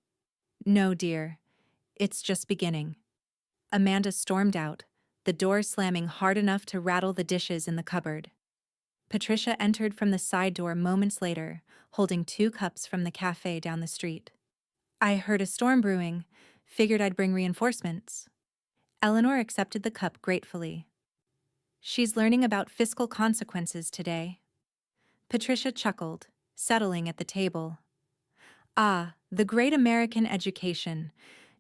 "No, dear. It's just beginning." Amanda stormed out, the door slamming hard enough to rattle the dishes in the cupboard. Patricia entered from the side door moments later, holding 2 cups from the cafe down the street. "I heard a storm brewing. Figured I'd bring reinforcements." Eleanor accepted the cup gratefully. "She's learning about fiscal consequences today." Patricia chuckled, settling at the table. "Ah, the great American education.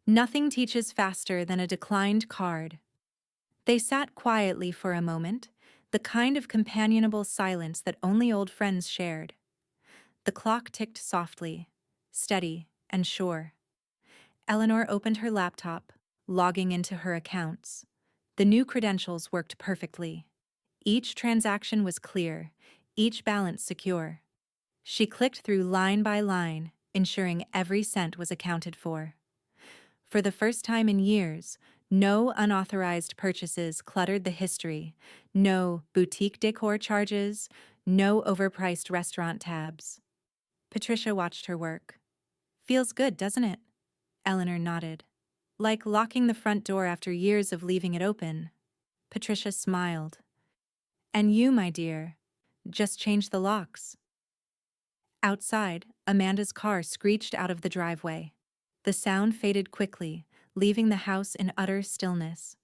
Nothing teaches faster than a declined card." They sat quietly for a moment, the kind of companionable silence that only old friends shared. The clock ticked softly, steady, and sure. Eleanor opened her laptop, logging into her accounts. The new credentials worked perfectly. Each transaction was clear, each balance secure. She clicked through line by line, ensuring every cent was accounted for. For the first time in years, no unauthorized purchases cluttered the history, no boutique decor charges, no overpriced restaurant tabs. Patricia watched her work. Feels good, doesn't it? Eleanor nodded. Like locking the front door after years of leaving it open. Patricia smiled. And you, my dear, just change the locks. Outside, Amanda's car screeched out of the driveway. The sound faded quickly, leaving the house in utter stillness.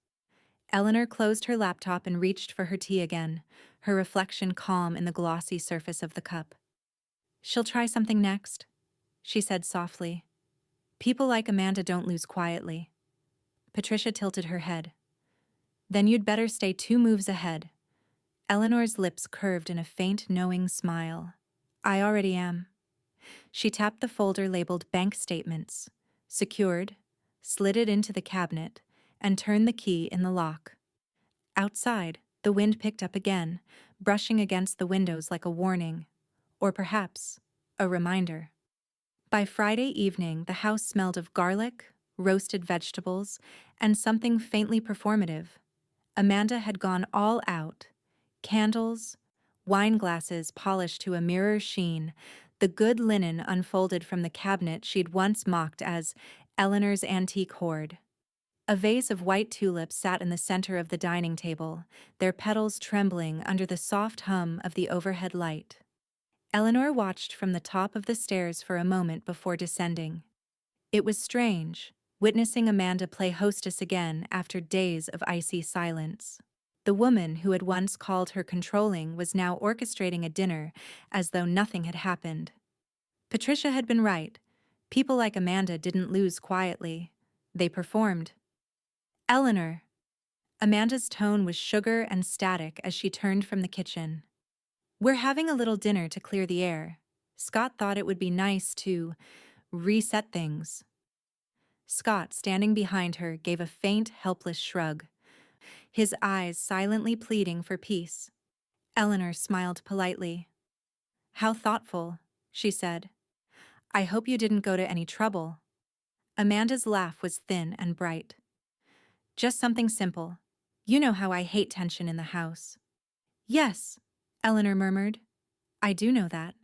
Eleanor closed her laptop and reached for her tea again, her reflection calm in the glossy surface of the cup. She'll try something next, she said softly. People like Amanda don't lose quietly. Patricia tilted her head. Then you'd better stay 2 moves ahead. Eleanor's lips curved in a faint, knowing smile. I already am. She tapped the folder labeled Bank Statements, secured, slid it into the cabinet, and turned the key in the lock. Outside, the wind picked up again, brushing against the windows like a warning, or perhaps a reminder. By Friday evening, the house smelled of garlic, roasted vegetables, and something faintly performative. Amanda had gone all out. Candles, wine glasses polished to a mirror sheen, the good linen unfolded from the cabinet she'd once mocked as Eleanor's antique hoard. A vase of white tulips sat in the center of the dining table, their petals trembling under the soft hum of the overhead light. Eleanor watched from the top of the stairs for a moment before descending. It was strange, witnessing Amanda play hostess again after days of icy silence. The woman who had once called her controlling was now orchestrating a dinner as though nothing had happened. Patricia had been right. People like Amanda didn't lose quietly. They performed. Eleanor. Amanda's tone was sugar and static as she turned from the kitchen. We're having a little dinner to clear the air. Scott thought it would be nice to reset things. Scott, standing behind her, gave a faint, helpless shrug, his eyes silently pleading for peace. Eleanor smiled politely. How thoughtful, she said. I hope you didn't go to any trouble. Amanda's laugh was thin and bright. Just something simple. You know how I hate tension in the house. Yes, Eleanor murmured. I do know that.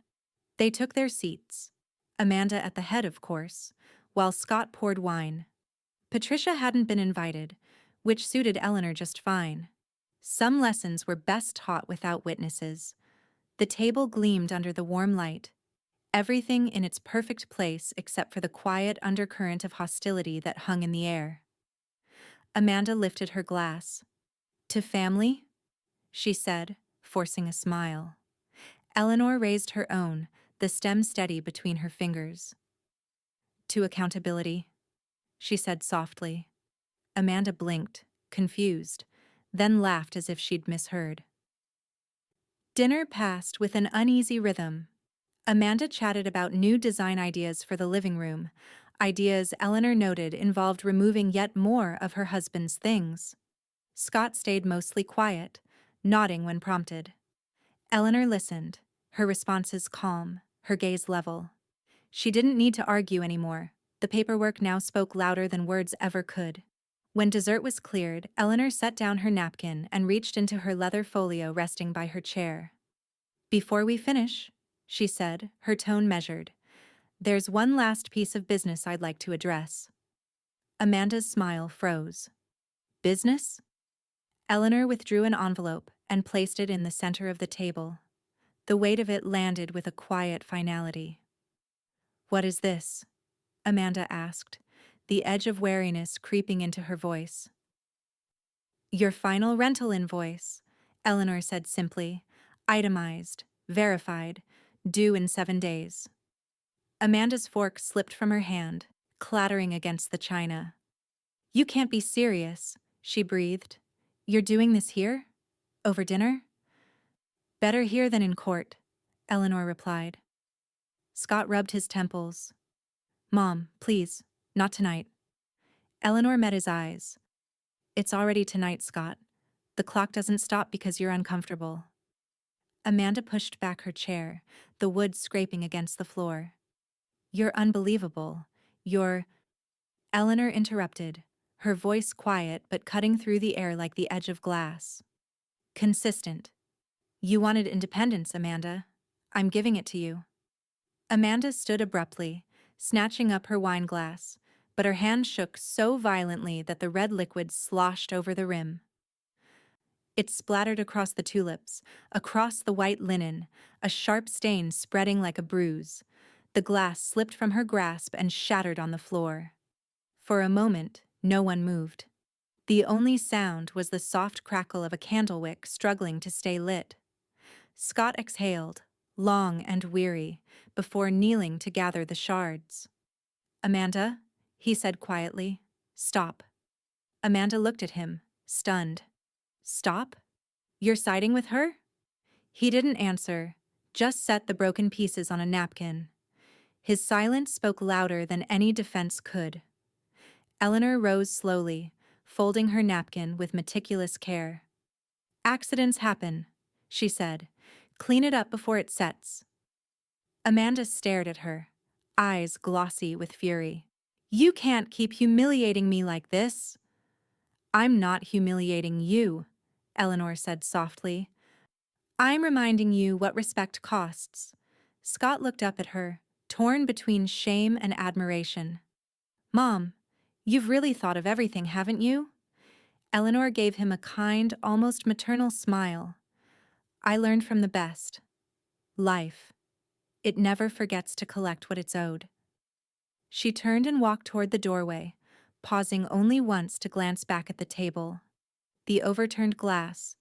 They took their seats. Amanda at the head, of course, while Scott poured wine. Patricia hadn't been invited, which suited Eleanor just fine. Some lessons were best taught without witnesses. The table gleamed under the warm light, everything in its perfect place except for the quiet undercurrent of hostility that hung in the air. Amanda lifted her glass. To family? She said, forcing a smile. Eleanor raised her own, the stem steady between her fingers. To accountability, she said softly. Amanda blinked, confused, then laughed as if she'd misheard. Dinner passed with an uneasy rhythm. Amanda chatted about new design ideas for the living room. Ideas Eleanor noted involved removing yet more of her husband's things. Scott stayed mostly quiet, nodding when prompted. Eleanor listened, her responses calm, her gaze level. She didn't need to argue anymore. The paperwork now spoke louder than words ever could. When dessert was cleared, Eleanor set down her napkin and reached into her leather folio resting by her chair. Before we finish, she said, her tone measured, there's one last piece of business I'd like to address. Amanda's smile froze. Business? Eleanor withdrew an envelope and placed it in the center of the table. The weight of it landed with a quiet finality. What is this? Amanda asked, the edge of wariness creeping into her voice. Your final rental invoice, Eleanor said simply, itemized, verified, due in 7 days. Amanda's fork slipped from her hand, clattering against the china. You can't be serious, she breathed. You're doing this here? Over dinner? Better here than in court, Eleanor replied. Scott rubbed his temples. Mom, please, not tonight. Eleanor met his eyes. It's already tonight, Scott. The clock doesn't stop because you're uncomfortable. Amanda pushed back her chair, the wood scraping against the floor. You're unbelievable. You're... Eleanor interrupted, her voice quiet but cutting through the air like the edge of glass. Consistent. You wanted independence, Amanda. I'm giving it to you. Amanda stood abruptly, snatching up her wine glass, but her hand shook so violently that the red liquid sloshed over the rim. It splattered across the tulips, across the white linen, a sharp stain spreading like a bruise. The glass slipped from her grasp and shattered on the floor. For a moment, no one moved. The only sound was the soft crackle of a candle wick struggling to stay lit. Scott exhaled, long and weary, before kneeling to gather the shards. Amanda, he said quietly, stop. Amanda looked at him, stunned. Stop? You're siding with her? He didn't answer, just set the broken pieces on a napkin. His silence spoke louder than any defense could. Eleanor rose slowly, folding her napkin with meticulous care. Accidents happen, she said. Clean it up before it sets. Amanda stared at her, eyes glossy with fury. You can't keep humiliating me like this. I'm not humiliating you, Eleanor said softly. I'm reminding you what respect costs. Scott looked up at her, torn between shame and admiration. Mom, you've really thought of everything, haven't you? Eleanor gave him a kind, almost maternal smile. I learned from the best. Life. It never forgets to collect what it's owed. She turned and walked toward the doorway, pausing only once to glance back at the table. The overturned glass,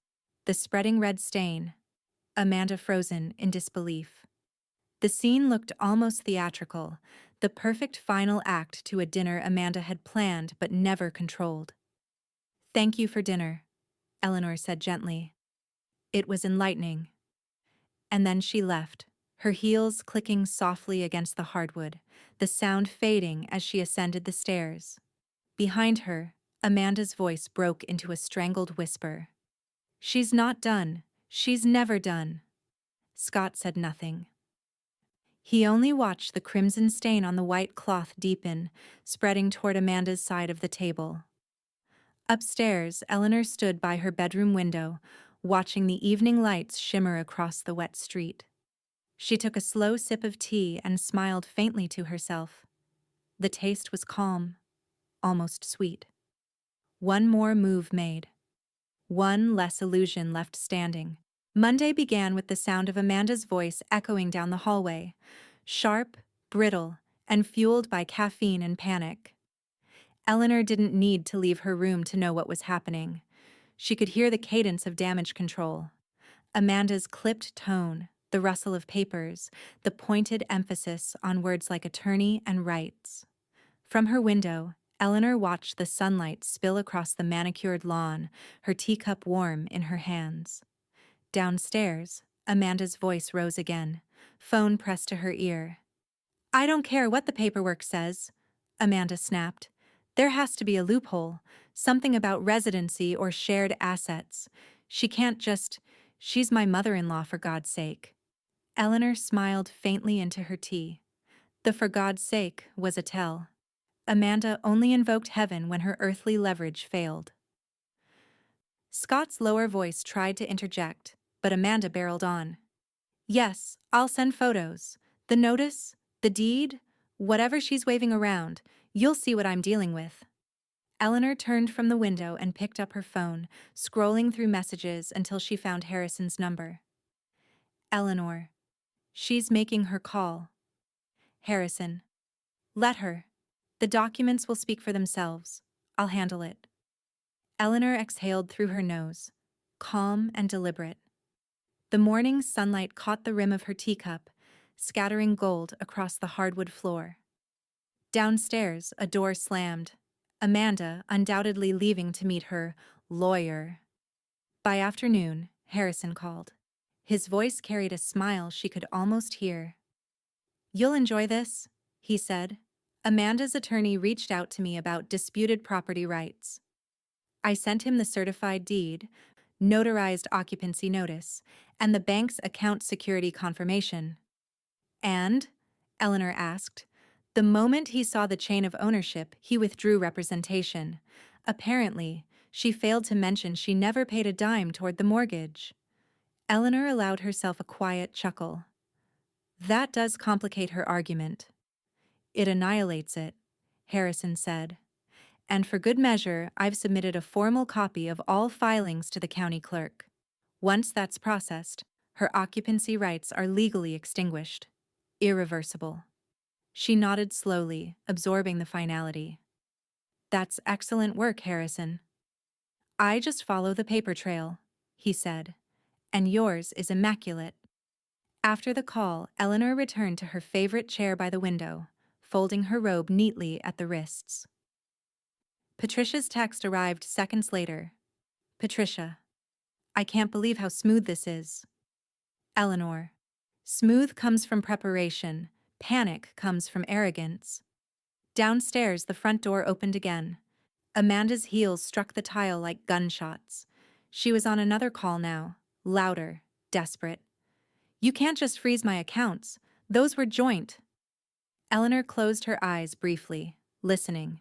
the spreading red stain, Amanda frozen in disbelief. The scene looked almost theatrical, the perfect final act to a dinner Amanda had planned but never controlled. Thank you for dinner, Eleanor said gently. It was enlightening. And then she left, her heels clicking softly against the hardwood, the sound fading as she ascended the stairs. Behind her, Amanda's voice broke into a strangled whisper. She's not done. She's never done. Scott said nothing. He only watched the crimson stain on the white cloth deepen, spreading toward Amanda's side of the table. Upstairs, Eleanor stood by her bedroom window, watching the evening lights shimmer across the wet street. She took a slow sip of tea and smiled faintly to herself. The taste was calm, almost sweet. One more move made. One less illusion left standing. Monday began with the sound of Amanda's voice echoing down the hallway, sharp, brittle, and fueled by caffeine and panic. Eleanor didn't need to leave her room to know what was happening. She could hear the cadence of damage control. Amanda's clipped tone, the rustle of papers, the pointed emphasis on words like attorney and rights. From her window, Eleanor watched the sunlight spill across the manicured lawn, her teacup warm in her hands. Downstairs, Amanda's voice rose again, phone pressed to her ear. I don't care what the paperwork says, Amanda snapped. There has to be a loophole, something about residency or shared assets. She can't just... She's my mother-in-law, for God's sake. Eleanor smiled faintly into her tea. The for God's sake was a tell. Amanda only invoked heaven when her earthly leverage failed. Scott's lower voice tried to interject, but Amanda barreled on. Yes, I'll send photos. The notice, the deed, whatever she's waving around, you'll see what I'm dealing with. Eleanor turned from the window and picked up her phone, scrolling through messages until she found Harrison's number. Eleanor. She's making her call. Harrison. Let her. The documents will speak for themselves. I'll handle it. Eleanor exhaled through her nose, calm and deliberate. The morning sunlight caught the rim of her teacup, scattering gold across the hardwood floor. Downstairs, a door slammed, Amanda undoubtedly leaving to meet her lawyer. By afternoon, Harrison called. His voice carried a smile she could almost hear. "You'll enjoy this," he said. "Amanda's attorney reached out to me about disputed property rights. I sent him the certified deed, notarized occupancy notice, and the bank's account security confirmation." "And?" Eleanor asked. The moment he saw the chain of ownership, he withdrew representation. Apparently, she failed to mention she never paid a dime toward the mortgage. Eleanor allowed herself a quiet chuckle. "That does complicate her argument." "It annihilates it," Harrison said. "And for good measure, I've submitted a formal copy of all filings to the county clerk. Once that's processed, her occupancy rights are legally extinguished. Irreversible." She nodded slowly, absorbing the finality. "That's excellent work, Harrison." "I just follow the paper trail," he said. "And yours is immaculate." After the call, Eleanor returned to her favorite chair by the window, folding her robe neatly at the wrists. Patricia's text arrived seconds later. "Patricia, I can't believe how smooth this is." Eleanor, "Smooth comes from preparation. Panic comes from arrogance." Downstairs, the front door opened again. Amanda's heels struck the tile like gunshots. She was on another call now, louder, desperate. "You can't just freeze my accounts. Those were joint." Eleanor closed her eyes briefly, listening.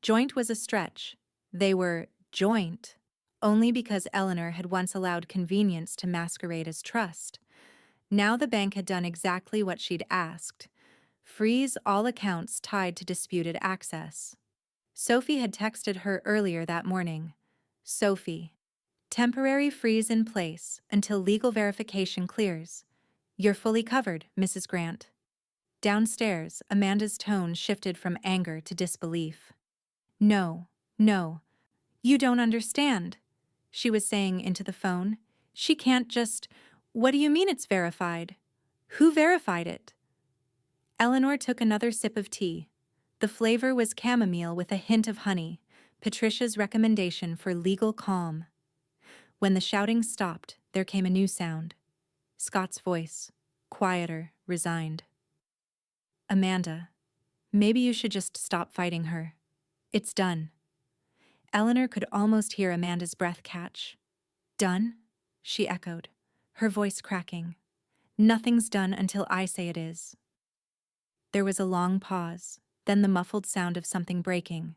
Joint was a stretch. They were joint only because Eleanor had once allowed convenience to masquerade as trust. Now the bank had done exactly what she'd asked: freeze all accounts tied to disputed access. Sophie had texted her earlier that morning. "Sophie, temporary freeze in place until legal verification clears. You're fully covered, Mrs. Grant." Downstairs, Amanda's tone shifted from anger to disbelief. "No, no, you don't understand," she was saying into the phone. "She can't just— What do you mean it's verified? Who verified it?" Eleanor took another sip of tea. The flavor was chamomile with a hint of honey, Patricia's recommendation for legal calm. When the shouting stopped, there came a new sound. Scott's voice, quieter, resigned. "Amanda, maybe you should just stop fighting her. It's done." Eleanor could almost hear Amanda's breath catch. "Done?" she echoed, her voice cracking. "Nothing's done until I say it is." There was a long pause, then the muffled sound of something breaking.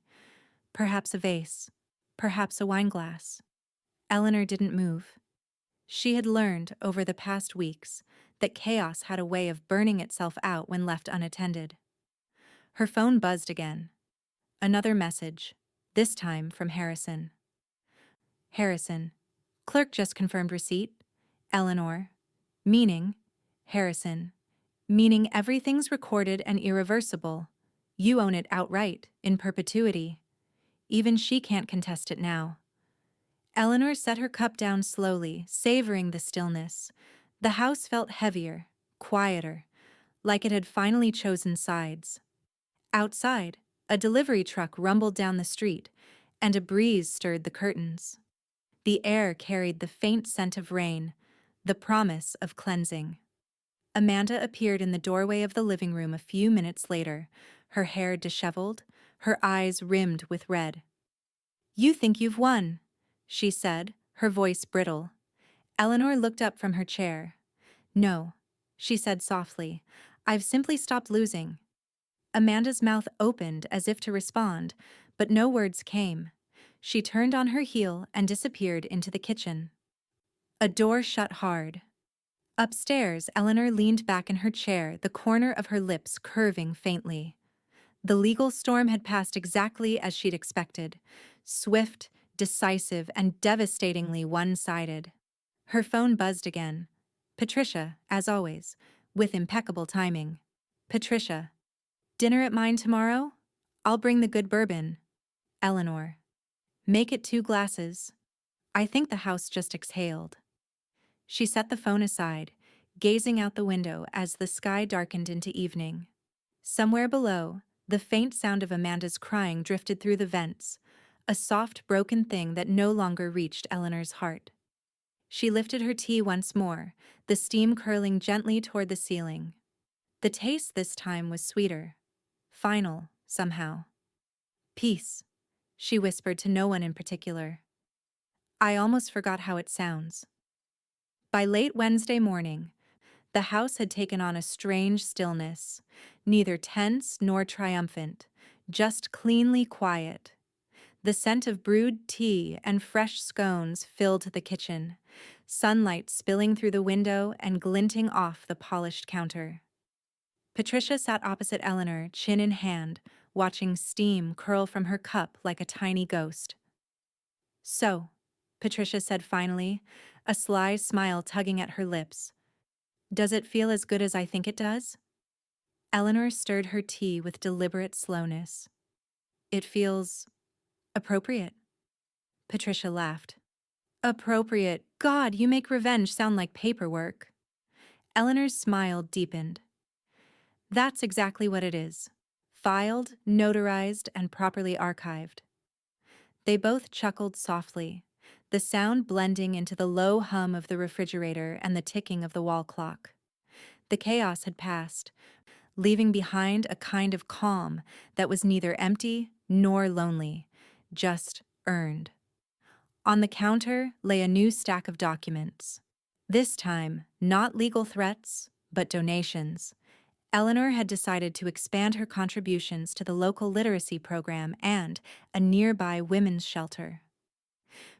Perhaps a vase, perhaps a wineglass. Eleanor didn't move. She had learned over the past weeks that chaos had a way of burning itself out when left unattended. Her phone buzzed again. Another message, this time from Harrison. "Harrison, clerk just confirmed receipt." Eleanor, "Meaning?" Harrison, "Meaning everything's recorded and irreversible. You own it outright, in perpetuity. Even she can't contest it now." Eleanor set her cup down slowly, savoring the stillness. The house felt heavier, quieter, like it had finally chosen sides. Outside, a delivery truck rumbled down the street, and a breeze stirred the curtains. The air carried the faint scent of rain, the promise of cleansing. Amanda appeared in the doorway of the living room a few minutes later, her hair disheveled, her eyes rimmed with red. "You think you've won," she said, her voice brittle. Eleanor looked up from her chair. "No," she said softly, "I've simply stopped losing." Amanda's mouth opened as if to respond, but no words came. She turned on her heel and disappeared into the kitchen. A door shut hard. Upstairs, Eleanor leaned back in her chair, the corner of her lips curving faintly. The legal storm had passed exactly as she'd expected: swift, decisive, and devastatingly one-sided. Her phone buzzed again. Patricia, as always, with impeccable timing. "Patricia, dinner at mine tomorrow? I'll bring the good bourbon." Eleanor, "Make it 2 glasses." I think the house just exhaled. She set the phone aside, gazing out the window as the sky darkened into evening. Somewhere below, the faint sound of Amanda's crying drifted through the vents, a soft, broken thing that no longer reached Eleanor's heart. She lifted her tea once more, the steam curling gently toward the ceiling. The taste this time was sweeter. Final, somehow. Peace, she whispered to no one in particular. I almost forgot how it sounds. By late Wednesday morning, the house had taken on a strange stillness, neither tense nor triumphant, just cleanly quiet. The scent of brewed tea and fresh scones filled the kitchen, sunlight spilling through the window and glinting off the polished counter. Patricia sat opposite Eleanor, chin in hand, watching steam curl from her cup like a tiny ghost. So, Patricia said finally, a sly smile tugging at her lips. Does it feel as good as I think it does? Eleanor stirred her tea with deliberate slowness. It feels appropriate. Patricia laughed. Appropriate. God, you make revenge sound like paperwork. Eleanor's smile deepened. That's exactly what it is. Filed, notarized, and properly archived. They both chuckled softly, the sound blending into the low hum of the refrigerator and the ticking of the wall clock. The chaos had passed, leaving behind a kind of calm that was neither empty nor lonely, just earned. On the counter lay a new stack of documents. This time, not legal threats, but donations. Eleanor had decided to expand her contributions to the local literacy program and a nearby women's shelter.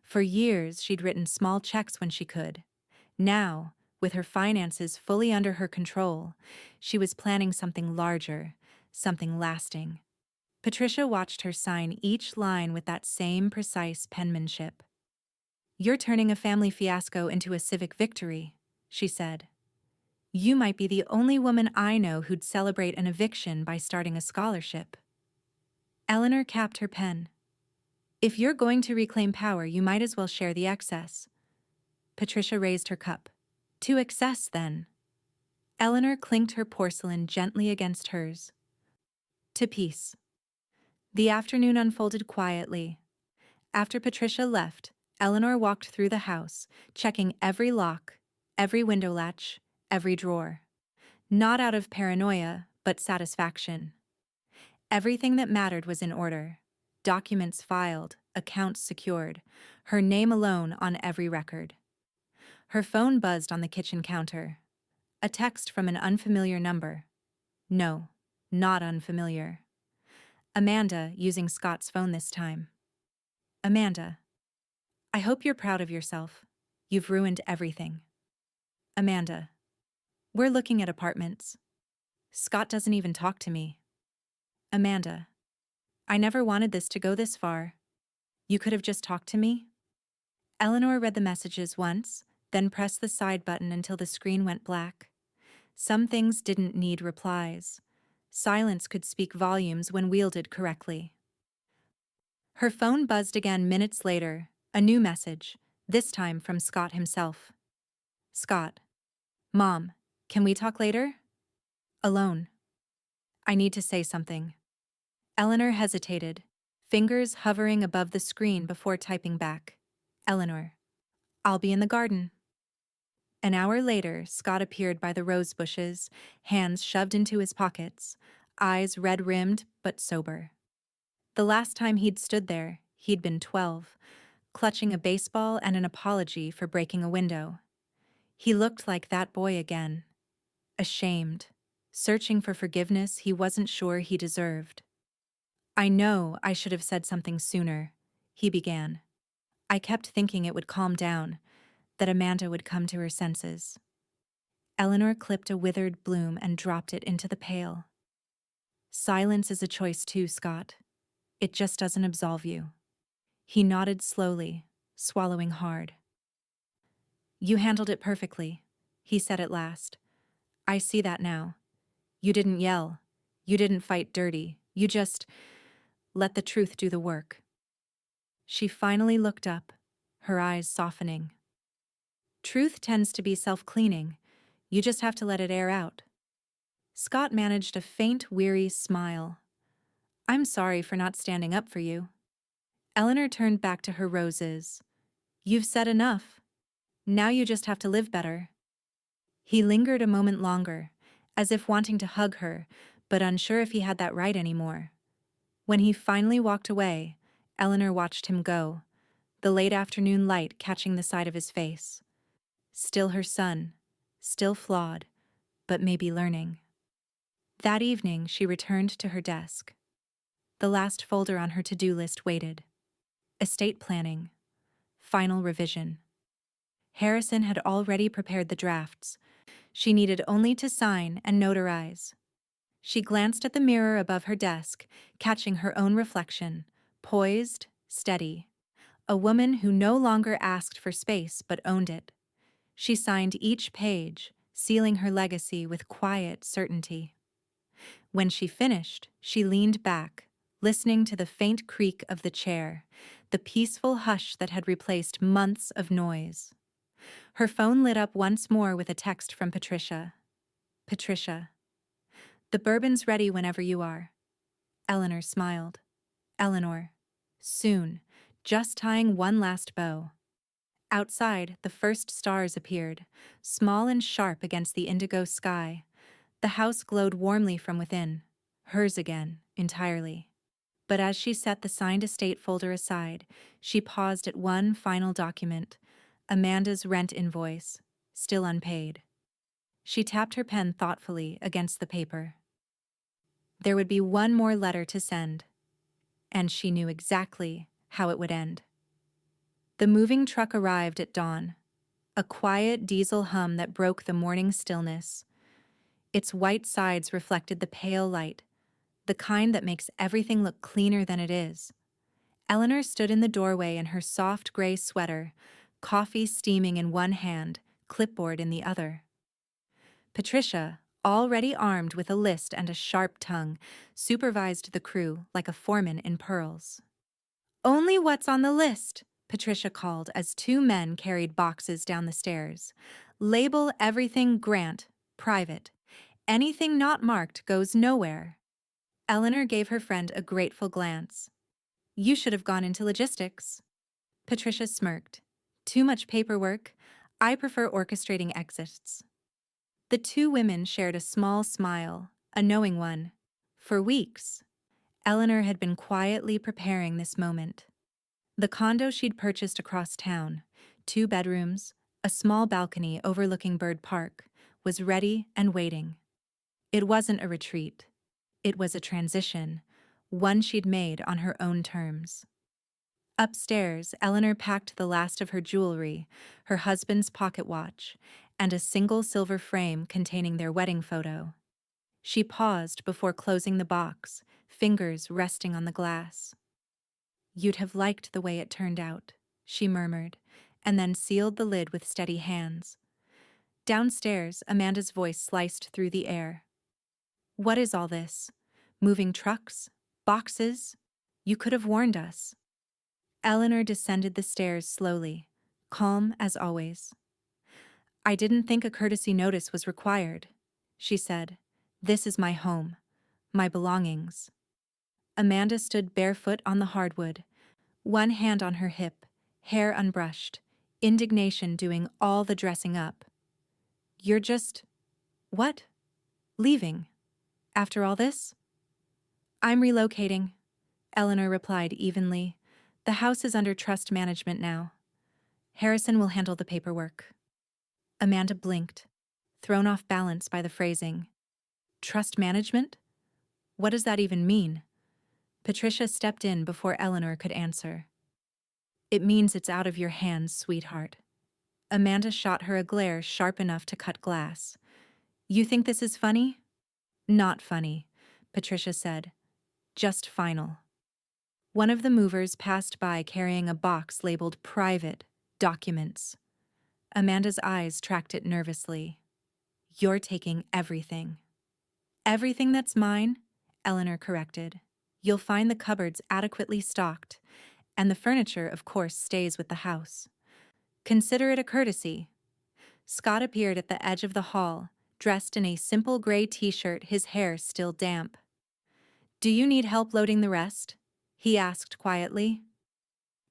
For years, she'd written small checks when she could. Now, with her finances fully under her control, she was planning something larger, something lasting. Patricia watched her sign each line with that same precise penmanship. You're turning a family fiasco into a civic victory, she said. You might be the only woman I know who'd celebrate an eviction by starting a scholarship. Eleanor capped her pen. If you're going to reclaim power, you might as well share the excess. Patricia raised her cup. To excess, then. Eleanor clinked her porcelain gently against hers. To peace. The afternoon unfolded quietly. After Patricia left, Eleanor walked through the house, checking every lock, every window latch, every drawer. Not out of paranoia, but satisfaction. Everything that mattered was in order. Documents filed, accounts secured, her name alone on every record. Her phone buzzed on the kitchen counter. A text from an unfamiliar number. No, not unfamiliar. Amanda, using Scott's phone this time. Amanda, I hope you're proud of yourself. You've ruined everything. Amanda, we're looking at apartments. Scott doesn't even talk to me. Amanda, I never wanted this to go this far. You could have just talked to me? Eleanor read the messages once, then pressed the side button until the screen went black. Some things didn't need replies. Silence could speak volumes when wielded correctly. Her phone buzzed again minutes later, a new message, this time from Scott himself. Scott. Mom, can we talk later? Alone. I need to say something. Eleanor hesitated, fingers hovering above the screen before typing back. Eleanor. I'll be in the garden. An hour later, Scott appeared by the rose bushes, hands shoved into his pockets, eyes red-rimmed but sober. The last time he'd stood there, he'd been 12, clutching a baseball and an apology for breaking a window. He looked like that boy again, ashamed, searching for forgiveness he wasn't sure he deserved. I know I should have said something sooner, he began. I kept thinking it would calm down, that Amanda would come to her senses. Eleanor clipped a withered bloom and dropped it into the pail. Silence is a choice too, Scott. It just doesn't absolve you. He nodded slowly, swallowing hard. You handled it perfectly, he said at last. I see that now. You didn't yell. You didn't fight dirty. You just let the truth do the work. She finally looked up, her eyes softening. Truth tends to be self-cleaning. You just have to let it air out. Scott managed a faint, weary smile. I'm sorry for not standing up for you. Eleanor turned back to her roses. You've said enough. Now you just have to live better. He lingered a moment longer, as if wanting to hug her, but unsure if he had that right anymore. When he finally walked away, Eleanor watched him go, the late afternoon light catching the side of his face. Still her son, still flawed, but maybe learning. That evening, she returned to her desk. The last folder on her to-do list waited. Estate planning. Final revision. Harrison had already prepared the drafts. She needed only to sign and notarize. She glanced at the mirror above her desk, catching her own reflection, poised, steady. A woman who no longer asked for space but owned it. She signed each page, sealing her legacy with quiet certainty. When she finished, she leaned back, listening to the faint creak of the chair, the peaceful hush that had replaced months of noise. Her phone lit up once more with a text from Patricia. Patricia. The bourbon's ready whenever you are. Eleanor smiled. Eleanor. Soon, just tying one last bow. Outside, the first stars appeared, small and sharp against the indigo sky. The house glowed warmly from within, hers again, entirely. But as she set the signed estate folder aside, she paused at one final document, Amanda's rent invoice, still unpaid. She tapped her pen thoughtfully against the paper. There would be one more letter to send, and she knew exactly how it would end. The moving truck arrived at dawn, a quiet diesel hum that broke the morning stillness. Its white sides reflected the pale light, the kind that makes everything look cleaner than it is. Eleanor stood in the doorway in her soft gray sweater, coffee steaming in one hand, clipboard in the other. Patricia, already armed with a list and a sharp tongue, supervised the crew like a foreman in pearls. Only what's on the list, Patricia called as two men carried boxes down the stairs. Label everything Grant, private. Anything not marked goes nowhere. Eleanor gave her friend a grateful glance. You should have gone into logistics. Patricia smirked. Too much paperwork. I prefer orchestrating exits. The two women shared a small smile, a knowing one. For weeks, Eleanor had been quietly preparing this moment. The condo she'd purchased across town, 2 bedrooms, a small balcony overlooking Bird Park, was ready and waiting. It wasn't a retreat. It was a transition, one she'd made on her own terms. Upstairs, Eleanor packed the last of her jewelry, her husband's pocket watch, and a single silver frame containing their wedding photo. She paused before closing the box, fingers resting on the glass. You'd have liked the way it turned out, she murmured, and then sealed the lid with steady hands. Downstairs, Amanda's voice sliced through the air. What is all this? Moving trucks? Boxes? You could have warned us. Eleanor descended the stairs slowly, calm as always. I didn't think a courtesy notice was required, she said. This is my home, my belongings. Amanda stood barefoot on the hardwood, one hand on her hip, hair unbrushed, indignation doing all the dressing up. You're just... what? Leaving? After all this? I'm relocating, Eleanor replied evenly. The house is under trust management now. Harrison will handle the paperwork. Amanda blinked, thrown off balance by the phrasing. Trust management? What does that even mean? Patricia stepped in before Eleanor could answer. It means it's out of your hands, sweetheart. Amanda shot her a glare sharp enough to cut glass. You think this is funny? Not funny, Patricia said. Just final. One of the movers passed by carrying a box labeled Private Documents. Amanda's eyes tracked it nervously. You're taking everything. Everything that's mine, Eleanor corrected. You'll find the cupboards adequately stocked, and the furniture, of course, stays with the house. Consider it a courtesy. Scott appeared at the edge of the hall, dressed in a simple gray t-shirt, his hair still damp. Do you need help loading the rest? He asked quietly.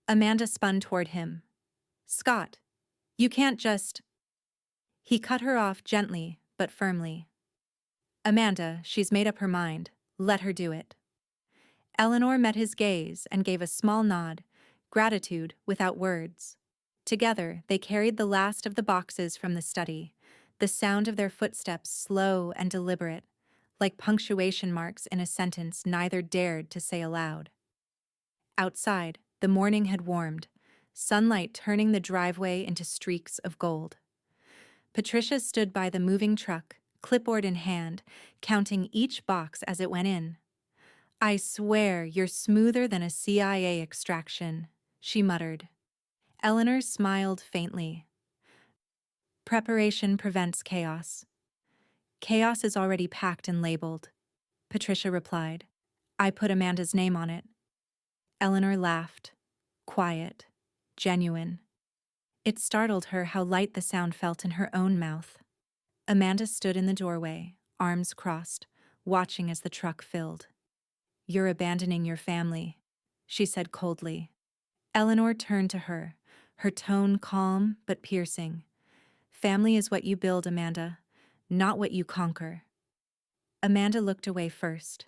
Amanda spun toward him. Scott, You can't just. He cut her off gently, but firmly. Amanda, she's made up her mind. Let her do it. Eleanor met his gaze and gave a small nod, gratitude without words. Together, they carried the last of the boxes from the study, the sound of their footsteps slow and deliberate, like punctuation marks in a sentence neither dared to say aloud. Outside, the morning had warmed, sunlight turning the driveway into streaks of gold. Patricia stood by the moving truck, clipboard in hand, counting each box as it went in. I swear you're smoother than a CIA extraction, she muttered. Eleanor smiled faintly. Preparation prevents chaos. Chaos is already packed and labeled, Patricia replied. I put Amanda's name on it. Eleanor laughed. Quiet. Genuine. It startled her how light the sound felt in her own mouth. Amanda stood in the doorway, arms crossed, watching as the truck filled. You're abandoning your family, she said coldly. Eleanor turned to her, her tone calm but piercing. Family is what you build, Amanda, not what you conquer. Amanda looked away first.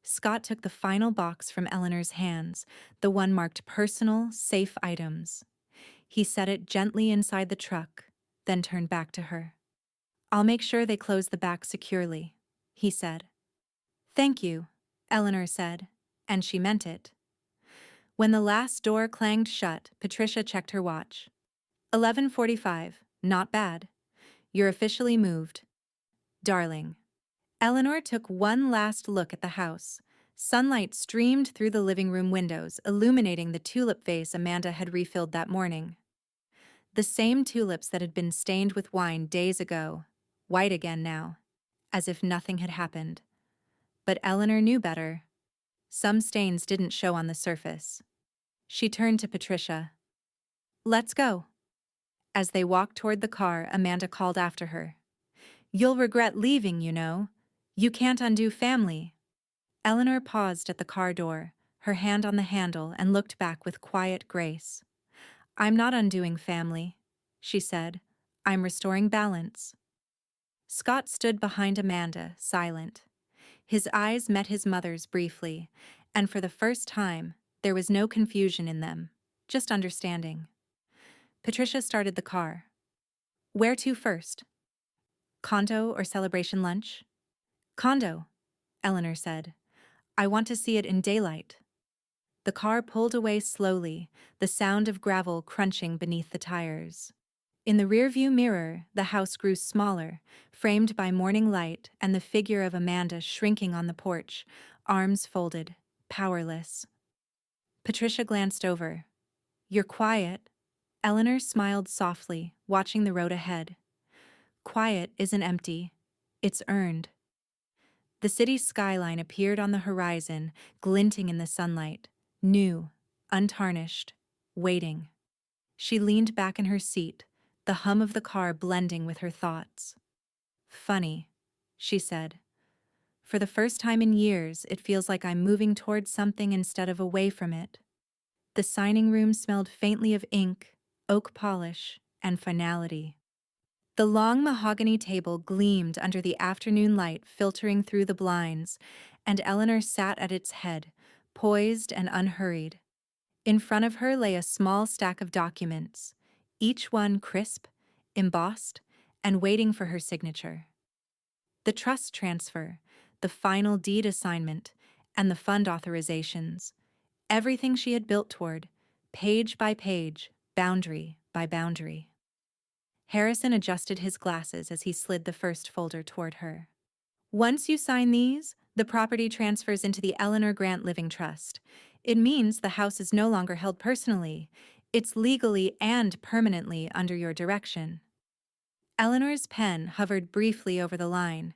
Scott took the final box from Eleanor's hands, the one marked personal, safe items. He set it gently inside the truck, then turned back to her. I'll make sure they close the back securely, he said. Thank you, Eleanor said, and she meant it. When the last door clanged shut, Patricia checked her watch. 11:45, not bad. You're officially moved. Darling. Eleanor took one last look at the house. Sunlight streamed through the living room windows, illuminating the tulip vase Amanda had refilled that morning. The same tulips that had been stained with wine days ago, white again now, as if nothing had happened. But Eleanor knew better. Some stains didn't show on the surface. She turned to Patricia. Let's go. As they walked toward the car, Amanda called after her. You'll regret leaving, you know. You can't undo family. Eleanor paused at the car door, her hand on the handle, and looked back with quiet grace. I'm not undoing family, she said. I'm restoring balance. Scott stood behind Amanda, silent. His eyes met his mother's briefly, and for the first time, there was no confusion in them, just understanding. Patricia started the car. Where to first? Condo or celebration lunch? Condo, Eleanor said. I want to see it in daylight. The car pulled away slowly, the sound of gravel crunching beneath the tires. In the rearview mirror, the house grew smaller, framed by morning light and the figure of Amanda shrinking on the porch, arms folded, powerless. Patricia glanced over. You're quiet. Eleanor smiled softly, watching the road ahead. Quiet isn't empty. It's earned. The city skyline appeared on the horizon, glinting in the sunlight, new, untarnished, waiting. She leaned back in her seat, the hum of the car blending with her thoughts. Funny, she said. For the first time in years, it feels like I'm moving towards something instead of away from it. The signing room smelled faintly of ink, oak polish, and finality. The long mahogany table gleamed under the afternoon light filtering through the blinds, and Eleanor sat at its head, poised and unhurried. In front of her lay a small stack of documents, each one crisp, embossed, and waiting for her signature. The trust transfer, the final deed assignment, and the fund authorizations. Everything she had built toward, page by page, boundary by boundary. Harrison adjusted his glasses as he slid the first folder toward her. Once you sign these, the property transfers into the Eleanor Grant Living Trust. It means the house is no longer held personally. It's legally and permanently under your direction. Eleanor's pen hovered briefly over the line.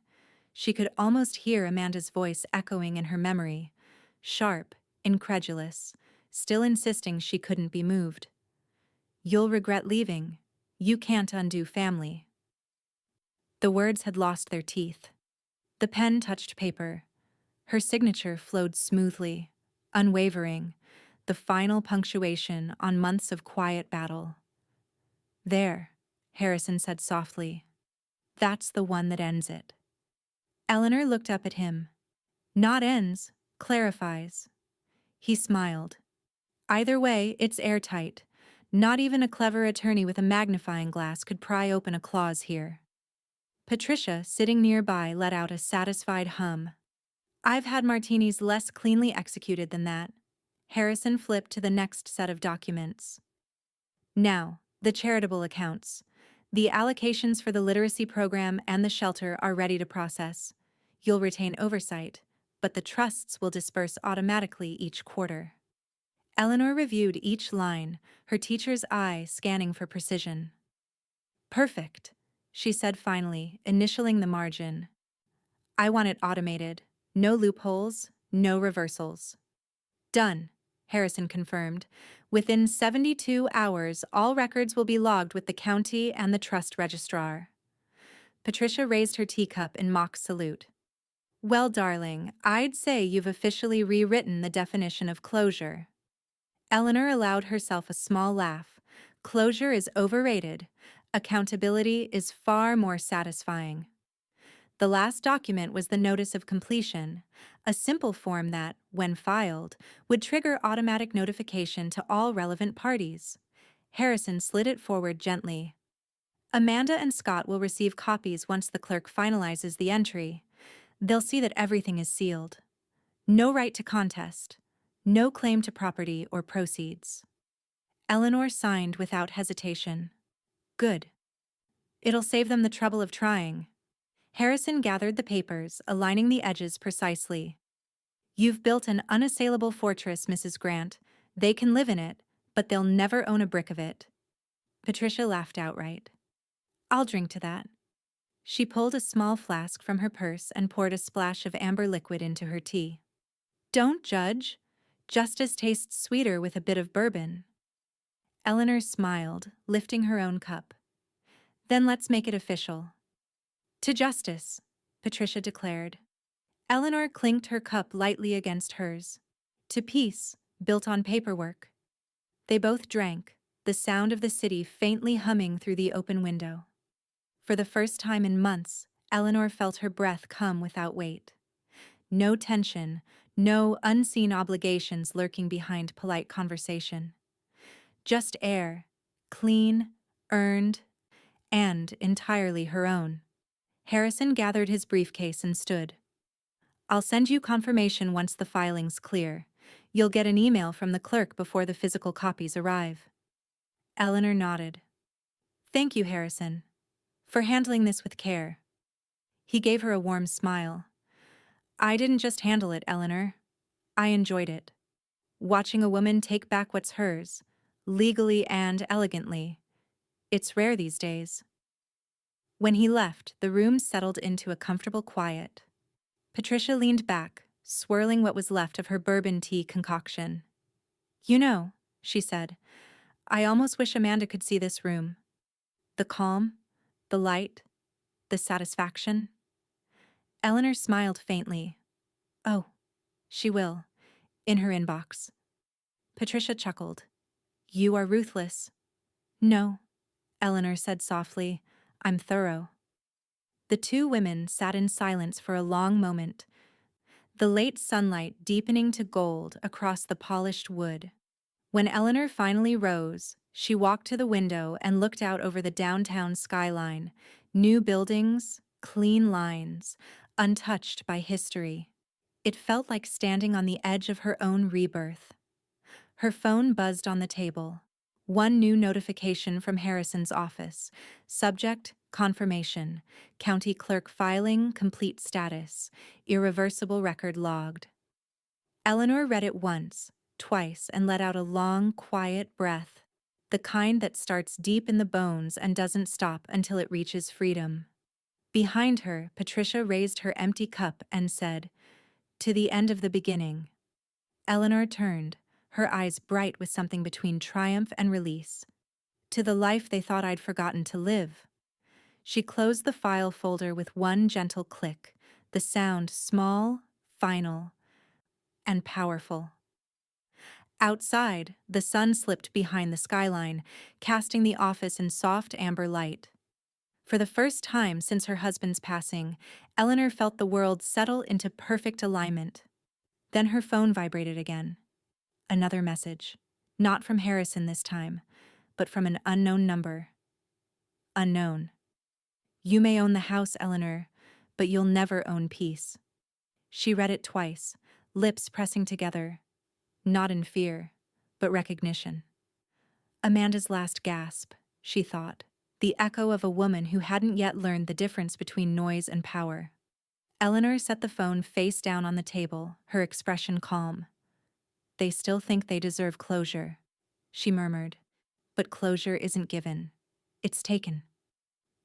She could almost hear Amanda's voice echoing in her memory, sharp, incredulous, still insisting she couldn't be moved. You'll regret leaving. You can't undo family. The words had lost their teeth. The pen touched paper. Her signature flowed smoothly, unwavering, the final punctuation on months of quiet battle. There, Harrison said softly. That's the one that ends it. Eleanor looked up at him. Not ends, clarifies. He smiled. Either way, it's airtight. Not even a clever attorney with a magnifying glass could pry open a clause here. Patricia, sitting nearby, let out a satisfied hum. I've had martinis less cleanly executed than that. Harrison flipped to the next set of documents. Now, the charitable accounts. The allocations for the literacy program and the shelter are ready to process. You'll retain oversight, but the trusts will disperse automatically each quarter. Eleanor reviewed each line, her teacher's eye scanning for precision. Perfect, she said finally, initialing the margin. I want it automated. No loopholes, no reversals. Done, Harrison confirmed. Within 72 hours, all records will be logged with the county and the trust registrar. Patricia raised her teacup in mock salute. Well, darling, I'd say you've officially rewritten the definition of closure. Eleanor allowed herself a small laugh. Closure is overrated. Accountability is far more satisfying. The last document was the notice of completion, a simple form that, when filed, would trigger automatic notification to all relevant parties. Harrison slid it forward gently. Amanda and Scott will receive copies once the clerk finalizes the entry. They'll see that everything is sealed. No right to contest. No claim to property or proceeds. Eleanor signed without hesitation. Good. It'll save them the trouble of trying. Harrison gathered the papers, aligning the edges precisely. You've built an unassailable fortress, Mrs. Grant. They can live in it, but they'll never own a brick of it. Patricia laughed outright. I'll drink to that. She pulled a small flask from her purse and poured a splash of amber liquid into her tea. Don't judge. Justice tastes sweeter with a bit of bourbon. Eleanor smiled, lifting her own cup. Then let's make it official. To justice, Patricia declared. Eleanor clinked her cup lightly against hers. To peace, built on paperwork. They both drank, the sound of the city faintly humming through the open window. For the first time in months, Eleanor felt her breath come without weight. No tension, no unseen obligations lurking behind polite conversation. Just air, clean, earned, and entirely her own. Harrison gathered his briefcase and stood. I'll send you confirmation once the filing's clear. You'll get an email from the clerk before the physical copies arrive. Eleanor nodded. Thank you, Harrison, for handling this with care. He gave her a warm smile. I didn't just handle it, Eleanor. I enjoyed it. Watching a woman take back what's hers, legally and elegantly. It's rare these days. When he left, the room settled into a comfortable quiet. Patricia leaned back, swirling what was left of her bourbon tea concoction. You know, she said, I almost wish Amanda could see this room. The calm, the light, the satisfaction. Eleanor smiled faintly. Oh, she will, in her inbox. Patricia chuckled. You are ruthless. No, Eleanor said softly, I'm thorough. The two women sat in silence for a long moment, the late sunlight deepening to gold across the polished wood. When Eleanor finally rose, she walked to the window and looked out over the downtown skyline, new buildings, clean lines, untouched by history. It felt like standing on the edge of her own rebirth. Her phone buzzed on the table. One new notification from Harrison's office. Subject, confirmation. County clerk filing, complete status. Irreversible record logged. Eleanor read it once, twice, and let out a long, quiet breath. The kind that starts deep in the bones and doesn't stop until it reaches freedom. Behind her, Patricia raised her empty cup and said, To the end of the beginning. Eleanor turned, her eyes bright with something between triumph and release. To the life they thought I'd forgotten to live. She closed the file folder with one gentle click, the sound small, final, and powerful. Outside, the sun slipped behind the skyline, casting the office in soft amber light. For the first time since her husband's passing, Eleanor felt the world settle into perfect alignment. Then her phone vibrated again. Another message. Not from Harrison this time, but from an unknown number. Unknown. You may own the house, Eleanor, but you'll never own peace. She read it twice, lips pressing together, not in fear, but recognition. Amanda's last gasp, she thought, the echo of a woman who hadn't yet learned the difference between noise and power. Eleanor set the phone face down on the table, her expression calm. They still think they deserve closure, she murmured. But closure isn't given. It's taken.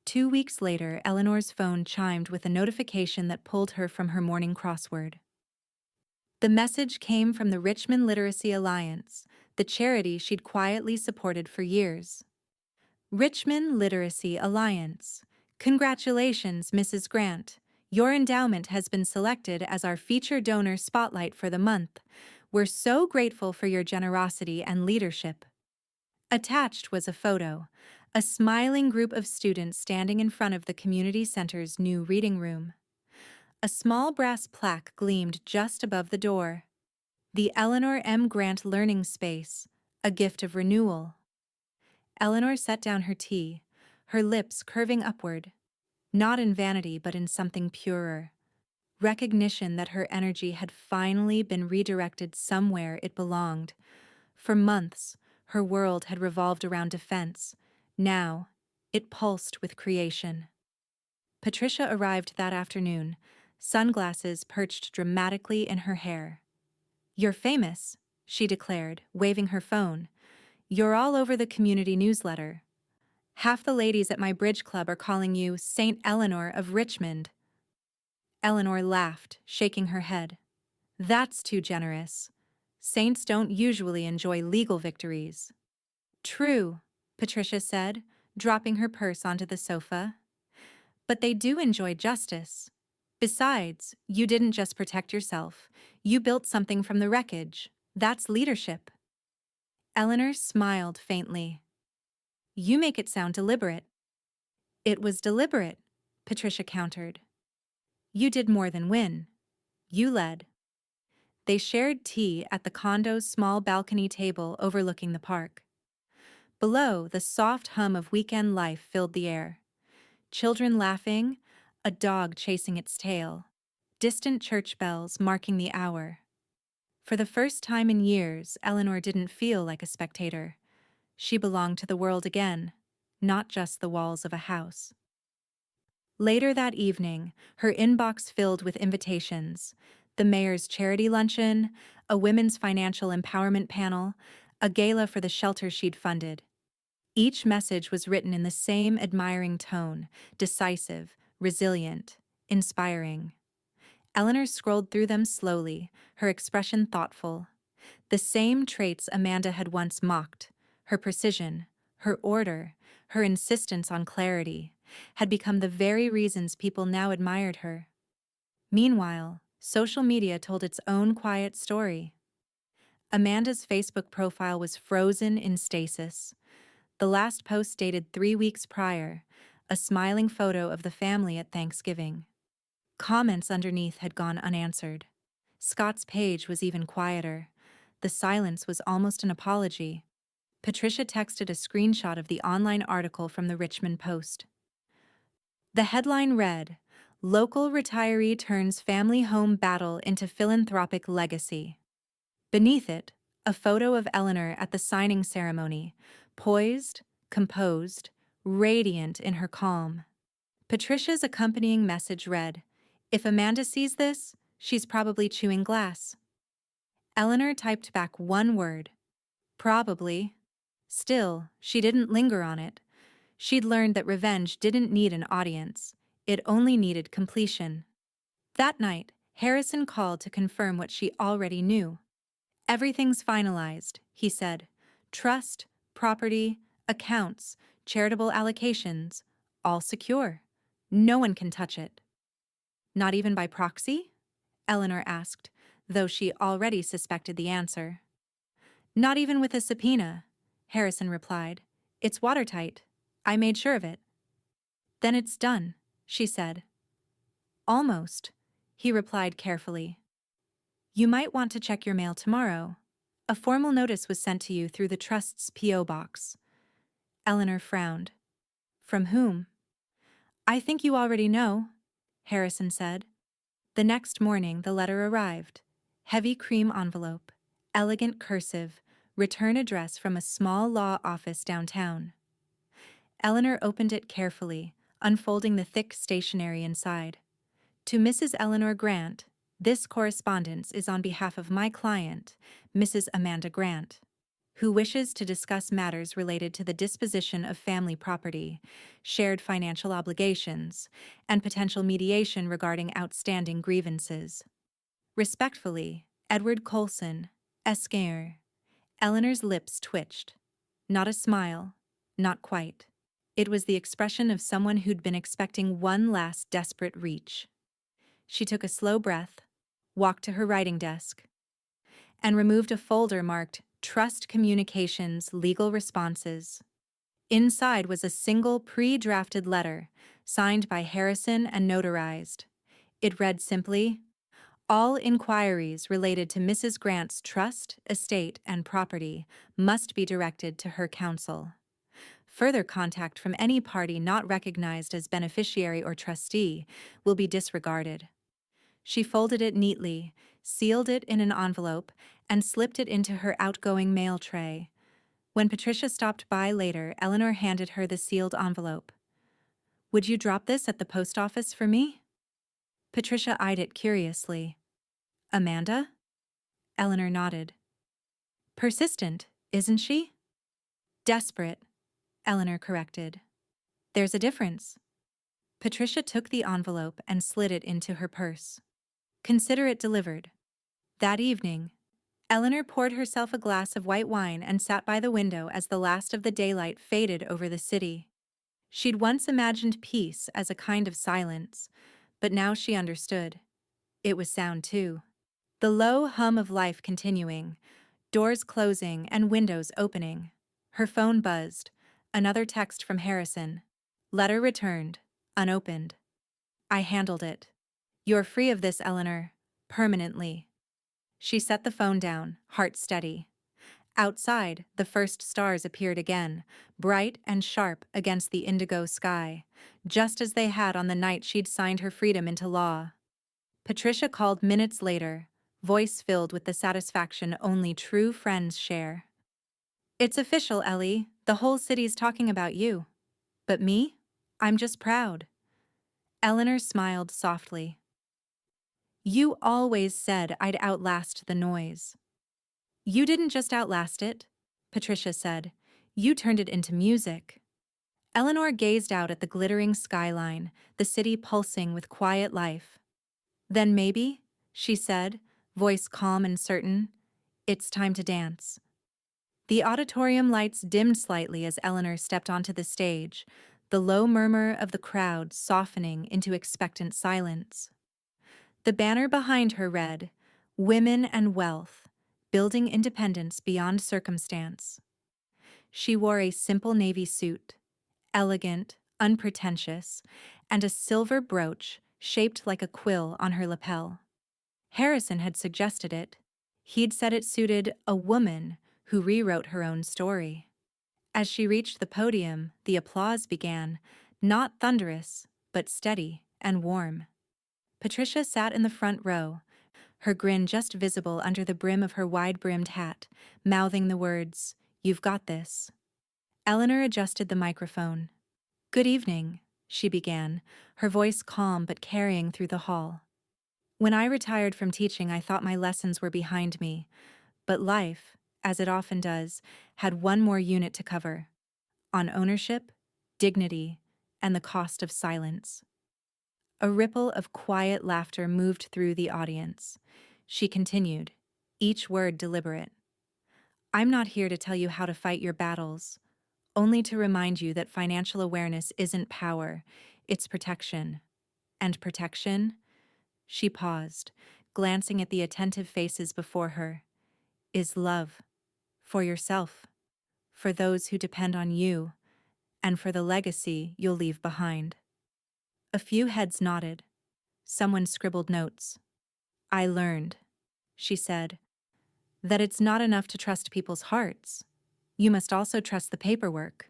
2 weeks later, Eleanor's phone chimed with a notification that pulled her from her morning crossword. The message came from the Richmond Literacy Alliance, the charity she'd quietly supported for years. Richmond Literacy Alliance. Congratulations, Mrs. Grant. Your endowment has been selected as our feature donor spotlight for the month. We're so grateful for your generosity and leadership. Attached was a photo, a smiling group of students standing in front of the community center's new reading room. A small brass plaque gleamed just above the door. The Eleanor M. Grant Learning Space, a gift of renewal. Eleanor set down her tea, her lips curving upward, not in vanity but in something purer. Recognition that her energy had finally been redirected somewhere it belonged. For months, her world had revolved around defense. Now, it pulsed with creation. Patricia arrived that afternoon, sunglasses perched dramatically in her hair. "You're famous," she declared, waving her phone. "You're all over the community newsletter. Half the ladies at my bridge club are calling you Saint Eleanor of Richmond." Eleanor laughed, shaking her head. "That's too generous. Saints don't usually enjoy legal victories." "True," Patricia said, dropping her purse onto the sofa. "But they do enjoy justice. Besides, you didn't just protect yourself. You built something from the wreckage. That's leadership." Eleanor smiled faintly. "You make it sound deliberate." "It was deliberate," Patricia countered. "You did more than win. You led." They shared tea at the condo's small balcony table overlooking the park. Below, the soft hum of weekend life filled the air. Children laughing, a dog chasing its tail, distant church bells marking the hour. For the first time in years, Eleanor didn't feel like a spectator. She belonged to the world again, not just the walls of a house. Later that evening, her inbox filled with invitations: the mayor's charity luncheon, a women's financial empowerment panel, a gala for the shelter she'd funded. Each message was written in the same admiring tone, decisive, resilient, inspiring. Eleanor scrolled through them slowly, her expression thoughtful. The same traits Amanda had once mocked, her precision, her order, her insistence on clarity, had become the very reasons people now admired her. Meanwhile, social media told its own quiet story. Amanda's Facebook profile was frozen in stasis. The last post dated 3 weeks prior, a smiling photo of the family at Thanksgiving. Comments underneath had gone unanswered. Scott's page was even quieter. The silence was almost an apology. Patricia texted a screenshot of the online article from the Richmond Post. The headline read, "Local retiree turns family home battle into philanthropic legacy." Beneath it, a photo of Eleanor at the signing ceremony, poised, composed, radiant in her calm. Patricia's accompanying message read, "If Amanda sees this, she's probably chewing glass." Eleanor typed back one word, "Probably." Still, she didn't linger on it. She'd learned that revenge didn't need an audience. It only needed completion. That night, Harrison called to confirm what she already knew. "Everything's finalized," he said. "Trust, property, accounts, charitable allocations, all secure. No one can touch it." "Not even by proxy?" Eleanor asked, though she already suspected the answer. Not even with a subpoena, Harrison replied. It's watertight. I made sure of it. Then it's done, she said. Almost, he replied carefully. You might want to check your mail tomorrow. A formal notice was sent to you through the trust's P.O. box. Eleanor frowned. From whom? I think you already know, Harrison said. The next morning the letter arrived. Heavy cream envelope, elegant cursive, return address from a small law office downtown. Eleanor opened it carefully, unfolding the thick stationery inside. To Mrs. Eleanor Grant, this correspondence is on behalf of my client, Mrs. Amanda Grant, who wishes to discuss matters related to the disposition of family property, shared financial obligations, and potential mediation regarding outstanding grievances. Respectfully, Edward Colson, Esquire. Eleanor's lips twitched. Not a smile, not quite. It was the expression of someone who'd been expecting one last desperate reach. She took a slow breath, walked to her writing desk, and removed a folder marked Trust Communications Legal Responses. Inside was a single pre-drafted letter, signed by Harrison and notarized. It read simply, all inquiries related to Mrs. Grant's trust, estate, and property must be directed to her counsel. Further contact from any party not recognized as beneficiary or trustee will be disregarded. She folded it neatly, sealed it in an envelope, and slipped it into her outgoing mail tray. When Patricia stopped by later, Eleanor handed her the sealed envelope. Would you drop this at the post office for me? Patricia eyed it curiously. Amanda? Eleanor nodded. Persistent, isn't she? Desperate, Eleanor corrected. There's a difference. Patricia took the envelope and slid it into her purse. Consider it delivered. That evening, Eleanor poured herself a glass of white wine and sat by the window as the last of the daylight faded over the city. She'd once imagined peace as a kind of silence, but now she understood. It was sound too. The low hum of life continuing, doors closing and windows opening. Her phone buzzed. Another text from Harrison. Letter returned, unopened. I handled it. You're free of this, Eleanor. Permanently. She set the phone down, heart steady. Outside, the first stars appeared again, bright and sharp against the indigo sky, just as they had on the night she'd signed her freedom into law. Patricia called minutes later, voice filled with the satisfaction only true friends share. It's official, Ellie. The whole city's talking about you. But me? I'm just proud. Eleanor smiled softly. You always said I'd outlast the noise. You didn't just outlast it, Patricia said. You turned it into music. Eleanor gazed out at the glittering skyline, the city pulsing with quiet life. Then maybe, she said, voice calm and certain, it's time to dance. The auditorium lights dimmed slightly as Eleanor stepped onto the stage, the low murmur of the crowd softening into expectant silence. The banner behind her read, Women and Wealth, Building Independence Beyond Circumstance. She wore a simple navy suit, elegant, unpretentious, and a silver brooch shaped like a quill on her lapel. Harrison had suggested it. He'd said it suited a woman who rewrote her own story. As she reached the podium, the applause began, not thunderous, but steady and warm. Patricia sat in the front row, her grin just visible under the brim of her wide-brimmed hat, mouthing the words, You've got this. Eleanor adjusted the microphone. Good evening, she began, her voice calm but carrying through the hall. When I retired from teaching, I thought my lessons were behind me, but life, as it often does, had one more unit to cover, on ownership, dignity, and the cost of silence. A ripple of quiet laughter moved through the audience. She continued, each word deliberate. I'm not here to tell you how to fight your battles, only to remind you that financial awareness isn't power, it's protection. And protection? She paused, glancing at the attentive faces before her. Is love. For yourself, for those who depend on you, and for the legacy you'll leave behind. A few heads nodded. Someone scribbled notes. I learned, she said, that it's not enough to trust people's hearts. You must also trust the paperwork.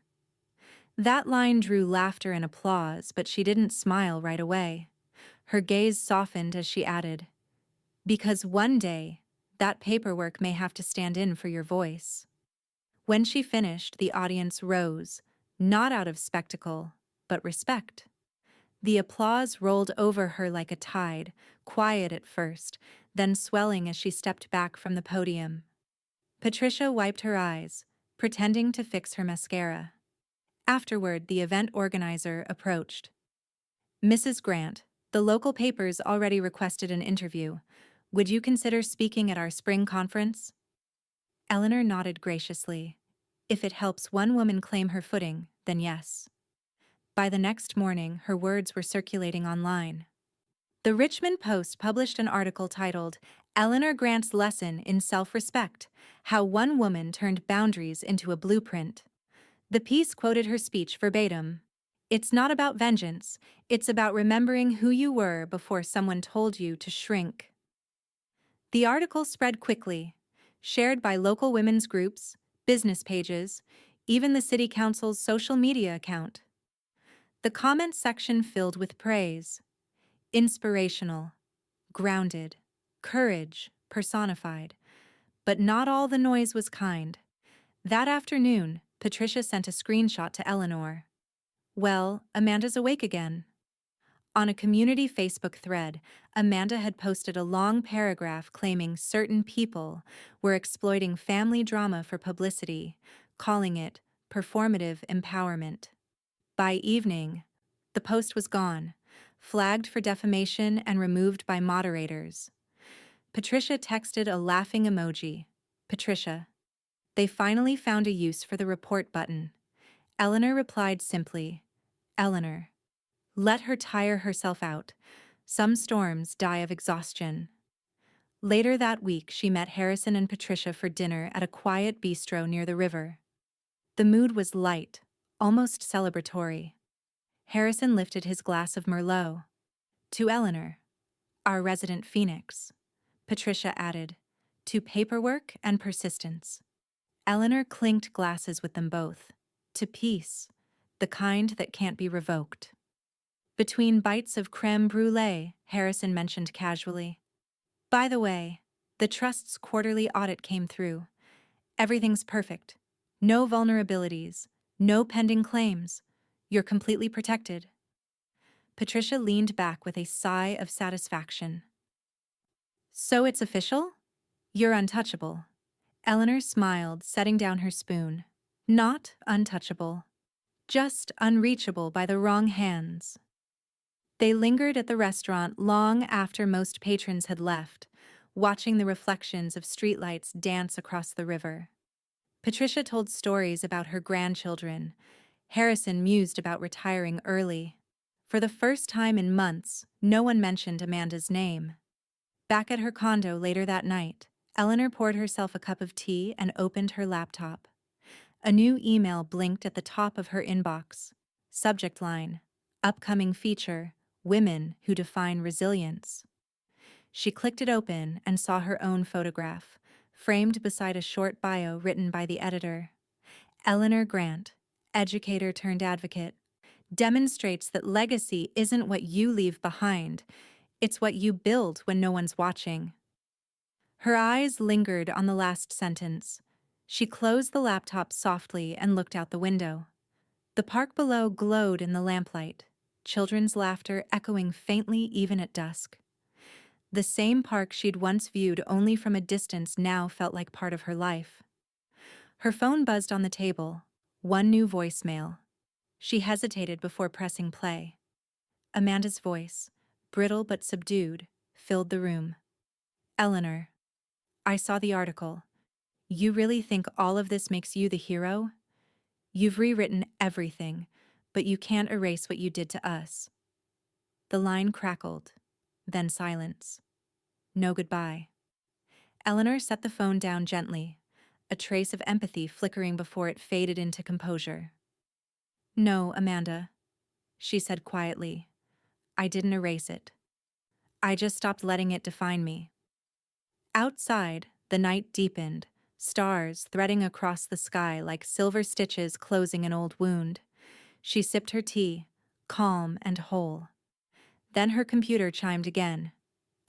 That line drew laughter and applause, but she didn't smile right away. Her gaze softened as she added, because one day, that paperwork may have to stand in for your voice. When she finished, the audience rose, not out of spectacle, but respect. The applause rolled over her like a tide, quiet at first, then swelling as she stepped back from the podium. Patricia wiped her eyes, pretending to fix her mascara. Afterward, the event organizer approached. Mrs. Grant, the local papers already requested an interview. Would you consider speaking at our spring conference? Eleanor nodded graciously. If it helps one woman claim her footing, then yes. By the next morning, her words were circulating online. The Richmond Post published an article titled, Eleanor Grant's Lesson in Self-Respect: How One Woman Turned Boundaries into a Blueprint. The piece quoted her speech verbatim. It's not about vengeance, it's about remembering who you were before someone told you to shrink. The article spread quickly, shared by local women's groups, business pages, even the city council's social media account. The comment section filled with praise. Inspirational, grounded, courage personified. But not all the noise was kind. That afternoon, Patricia sent a screenshot to Eleanor. Well, Amanda's awake again. On a community Facebook thread, Amanda had posted a long paragraph claiming certain people were exploiting family drama for publicity, calling it performative empowerment. By evening, the post was gone, flagged for defamation and removed by moderators. Patricia texted a laughing emoji. Patricia. They finally found a use for the report button. Eleanor replied simply, Eleanor. Let her tire herself out. Some storms die of exhaustion. Later that week, she met Harrison and Patricia for dinner at a quiet bistro near the river. The mood was light, almost celebratory. Harrison lifted his glass of Merlot. To Eleanor, our resident phoenix. Patricia added, to paperwork and persistence. Eleanor clinked glasses with them both. To peace, the kind that can't be revoked. Between bites of creme brulee, Harrison mentioned casually. By the way, the trust's quarterly audit came through. Everything's perfect. No vulnerabilities, no pending claims. You're completely protected. Patricia leaned back with a sigh of satisfaction. So it's official? You're untouchable. Eleanor smiled, setting down her spoon. Not untouchable. Just unreachable by the wrong hands. They lingered at the restaurant long after most patrons had left, watching the reflections of streetlights dance across the river. Patricia told stories about her grandchildren. Harrison mused about retiring early. For the first time in months, no one mentioned Amanda's name. Back at her condo later that night, Eleanor poured herself a cup of tea and opened her laptop. A new email blinked at the top of her inbox. Subject line, upcoming feature, Women Who Define Resilience. She clicked it open and saw her own photograph, framed beside a short bio written by the editor. Eleanor Grant, educator turned advocate, demonstrates that legacy isn't what you leave behind, it's what you build when no one's watching. Her eyes lingered on the last sentence. She closed the laptop softly and looked out the window. The park below glowed in the lamplight, children's laughter echoing faintly even at dusk. The same park she'd once viewed only from a distance now felt like part of her life. Her phone buzzed on the table, one new voicemail. She hesitated before pressing play. Amanda's voice, brittle but subdued, filled the room. Eleanor, I saw the article. You really think all of this makes you the hero? You've rewritten everything, but you can't erase what you did to us. The line crackled, then silence. No goodbye. Eleanor set the phone down gently. a trace of empathy flickering before it faded into composure. "No, Amanda," she said quietly. "I didn't erase it. I just stopped letting it define me." Outside, the night deepened, stars threading across the sky like silver stitches closing an old wound. She sipped her tea, calm and whole. Then her computer chimed again.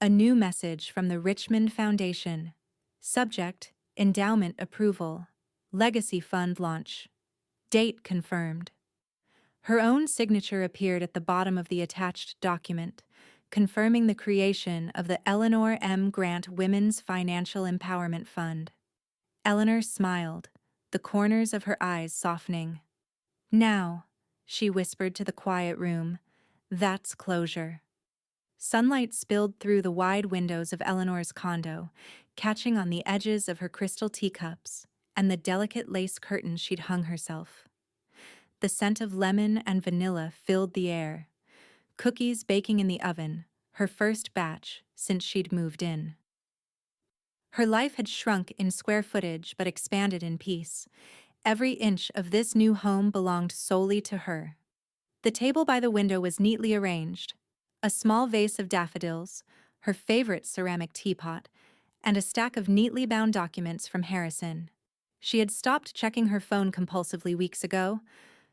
A new message from the Richmond Foundation. Subject: endowment approval. Legacy fund launch. Date confirmed. Her own signature appeared at the bottom of the attached document, confirming the creation of the Eleanor M. Grant Women's Financial Empowerment Fund. Eleanor smiled, the corners of her eyes softening. "Now," she whispered to the quiet room, "that's closure." Sunlight spilled through the wide windows of Eleanor's condo, catching on the edges of her crystal teacups and the delicate lace curtains she'd hung herself. The scent of lemon and vanilla filled the air. Cookies baking in the oven, her first batch since she'd moved in. Her life had shrunk in square footage but expanded in peace. Every inch of this new home belonged solely to her. The table by the window was neatly arranged. A small vase of daffodils, her favorite ceramic teapot, and a stack of neatly bound documents from Harrison. She had stopped checking her phone compulsively weeks ago,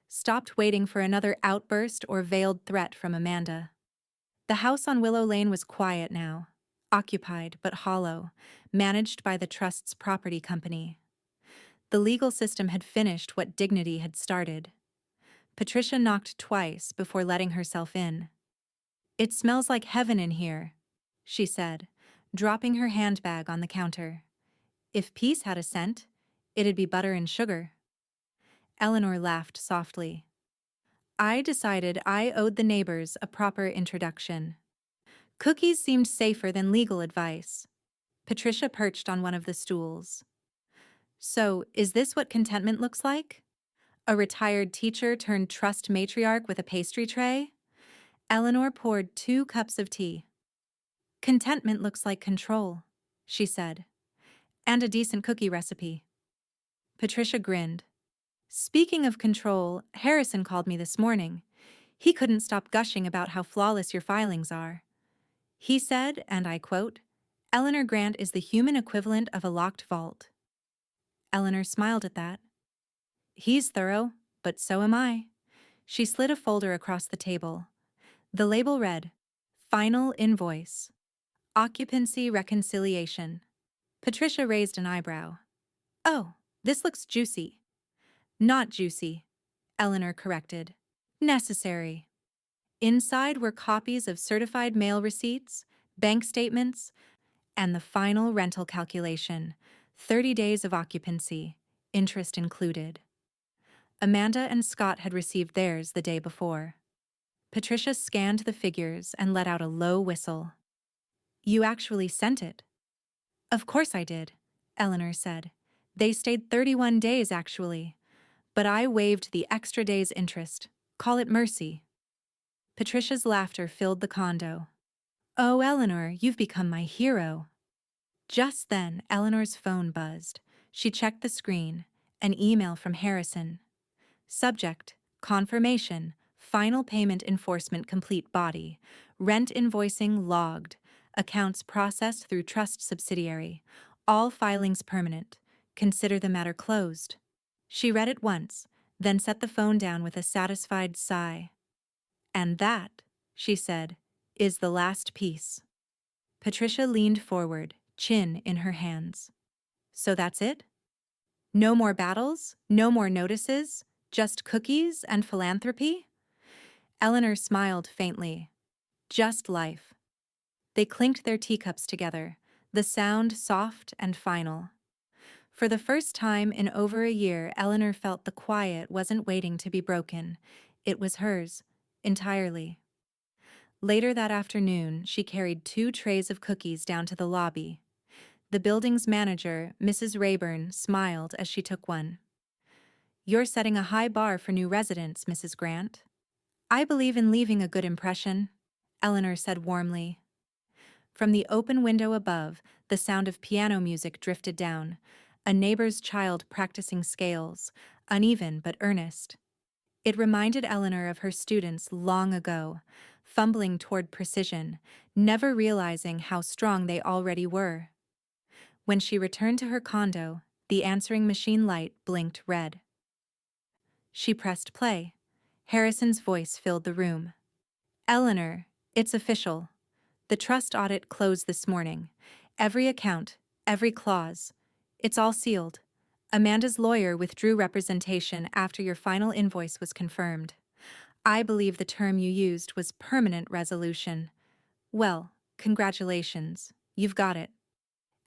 stopped waiting for another outburst or veiled threat from Amanda. The house on Willow Lane was quiet now, occupied but hollow, managed by the trust's property company. The legal system had finished what dignity had started. Patricia knocked twice before letting herself in. "It smells like heaven in here," she said, dropping her handbag on the counter. "If peace had a scent, it'd be butter and sugar." Eleanor laughed softly. "I decided I owed the neighbors a proper introduction. Cookies seemed safer than legal advice." Patricia perched on one of the stools. "So, is this what contentment looks like? A retired teacher turned trust matriarch with a pastry tray?" Eleanor poured 2 cups of tea. "Contentment looks like control," she said. "And a decent cookie recipe." Patricia grinned. "Speaking of control, Harrison called me this morning. He couldn't stop gushing about how flawless your filings are. He said, and I quote, 'Eleanor Grant is the human equivalent of a locked vault.'" Eleanor smiled at that. "He's thorough, but so am I." She slid a folder across the table. The label read, "Final Invoice. Occupancy Reconciliation." Patricia raised an eyebrow. "Oh, this looks juicy." "Not juicy," Eleanor corrected. "Necessary." Inside were copies of certified mail receipts, bank statements, and the final rental calculation, 30 days of occupancy, interest included. Amanda and Scott had received theirs the day before. Patricia scanned the figures and let out a low whistle. "You actually sent it?" "Of course I did," Eleanor said. "They stayed 31 days, actually. But I waived the extra day's interest. Call it mercy." Patricia's laughter filled the condo. "Oh, Eleanor, you've become my hero." Just then, Eleanor's phone buzzed. She checked the screen. An email from Harrison. Subject: confirmation, final payment enforcement complete body, rent invoicing logged, accounts processed through trust subsidiary, all filings permanent, consider the matter closed. She read it once, then set the phone down with a satisfied sigh. "And that," she said, "is the last piece." Patricia leaned forward, chin in her hands. "So that's it? No more battles? No more notices? Just cookies and philanthropy?" Eleanor smiled faintly. "Just life." They clinked their teacups together, the sound soft and final. For the first time in over a year, Eleanor felt the quiet wasn't waiting to be broken. It was hers, entirely. Later that afternoon, she carried 2 trays of cookies down to the lobby. The building's manager, Mrs. Rayburn, smiled as she took one. "You're setting a high bar for new residents, Mrs. Grant." "I believe in leaving a good impression," Eleanor said warmly. From the open window above, the sound of piano music drifted down, a neighbor's child practicing scales, uneven but earnest. It reminded Eleanor of her students long ago, fumbling toward precision, never realizing how strong they already were. When she returned to her condo, the answering machine light blinked red. She pressed play. Harrison's voice filled the room. Eleanor, it's official. The trust audit closed this morning. Every account, every clause. It's all sealed. Amanda's lawyer withdrew representation after your final invoice was confirmed. I believe the term you used was permanent resolution. Well, congratulations. You've got it.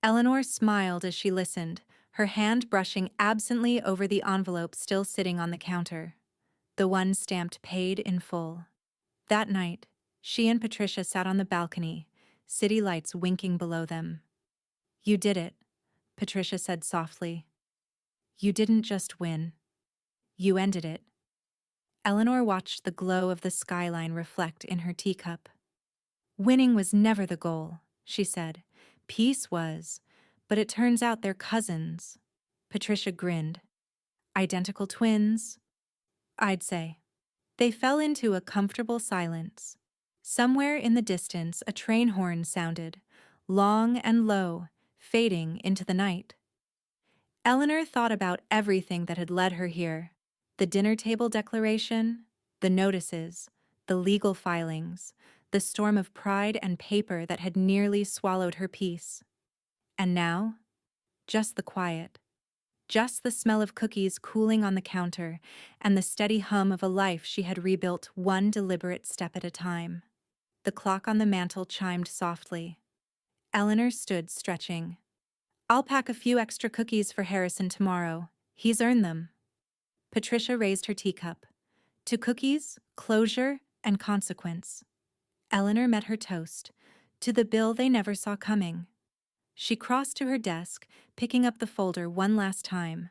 Eleanor smiled as she listened, her hand brushing absently over the envelope still sitting on the counter. The one stamped paid in full. That night, she and Patricia sat on the balcony, city lights winking below them. You did it, Patricia said softly. You didn't just win. You ended it. Eleanor watched the glow of the skyline reflect in her teacup. Winning was never the goal, she said. Peace was, but it turns out they're cousins. Patricia grinned. Identical twins? I'd say. They fell into a comfortable silence. Somewhere in the distance, a train horn sounded, long and low, fading into the night. Eleanor thought about everything that had led her here. The dinner table declaration, the notices, the legal filings, the storm of pride and paper that had nearly swallowed her peace. And now, just the quiet. Just the smell of cookies cooling on the counter and the steady hum of a life she had rebuilt one deliberate step at a time. The clock on the mantel chimed softly. Eleanor stood stretching. I'll pack a few extra cookies for Harrison tomorrow. He's earned them. Patricia raised her teacup. To cookies, closure, and consequence. Eleanor met her toast. To the bill they never saw coming. She crossed to her desk, picking up the folder one last time.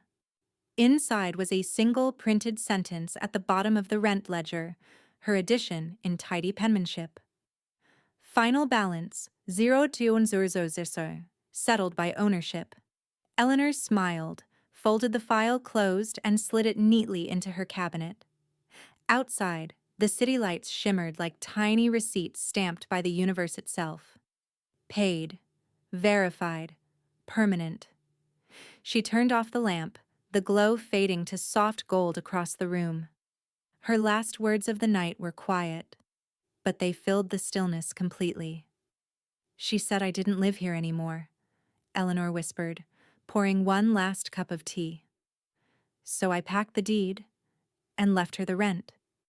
Inside was a single printed sentence at the bottom of the rent ledger, her addition in tidy penmanship. Final balance, 0,200, settled by ownership. Eleanor smiled, folded the file closed, and slid it neatly into her cabinet. Outside, the city lights shimmered like tiny receipts stamped by the universe itself. Paid. Verified. Permanent. She turned off the lamp, the glow fading to soft gold across the room. Her last words of the night were quiet, but they filled the stillness completely. She said I didn't live here anymore, Eleanor whispered, pouring one last cup of tea. So I packed the deed and left her the rent.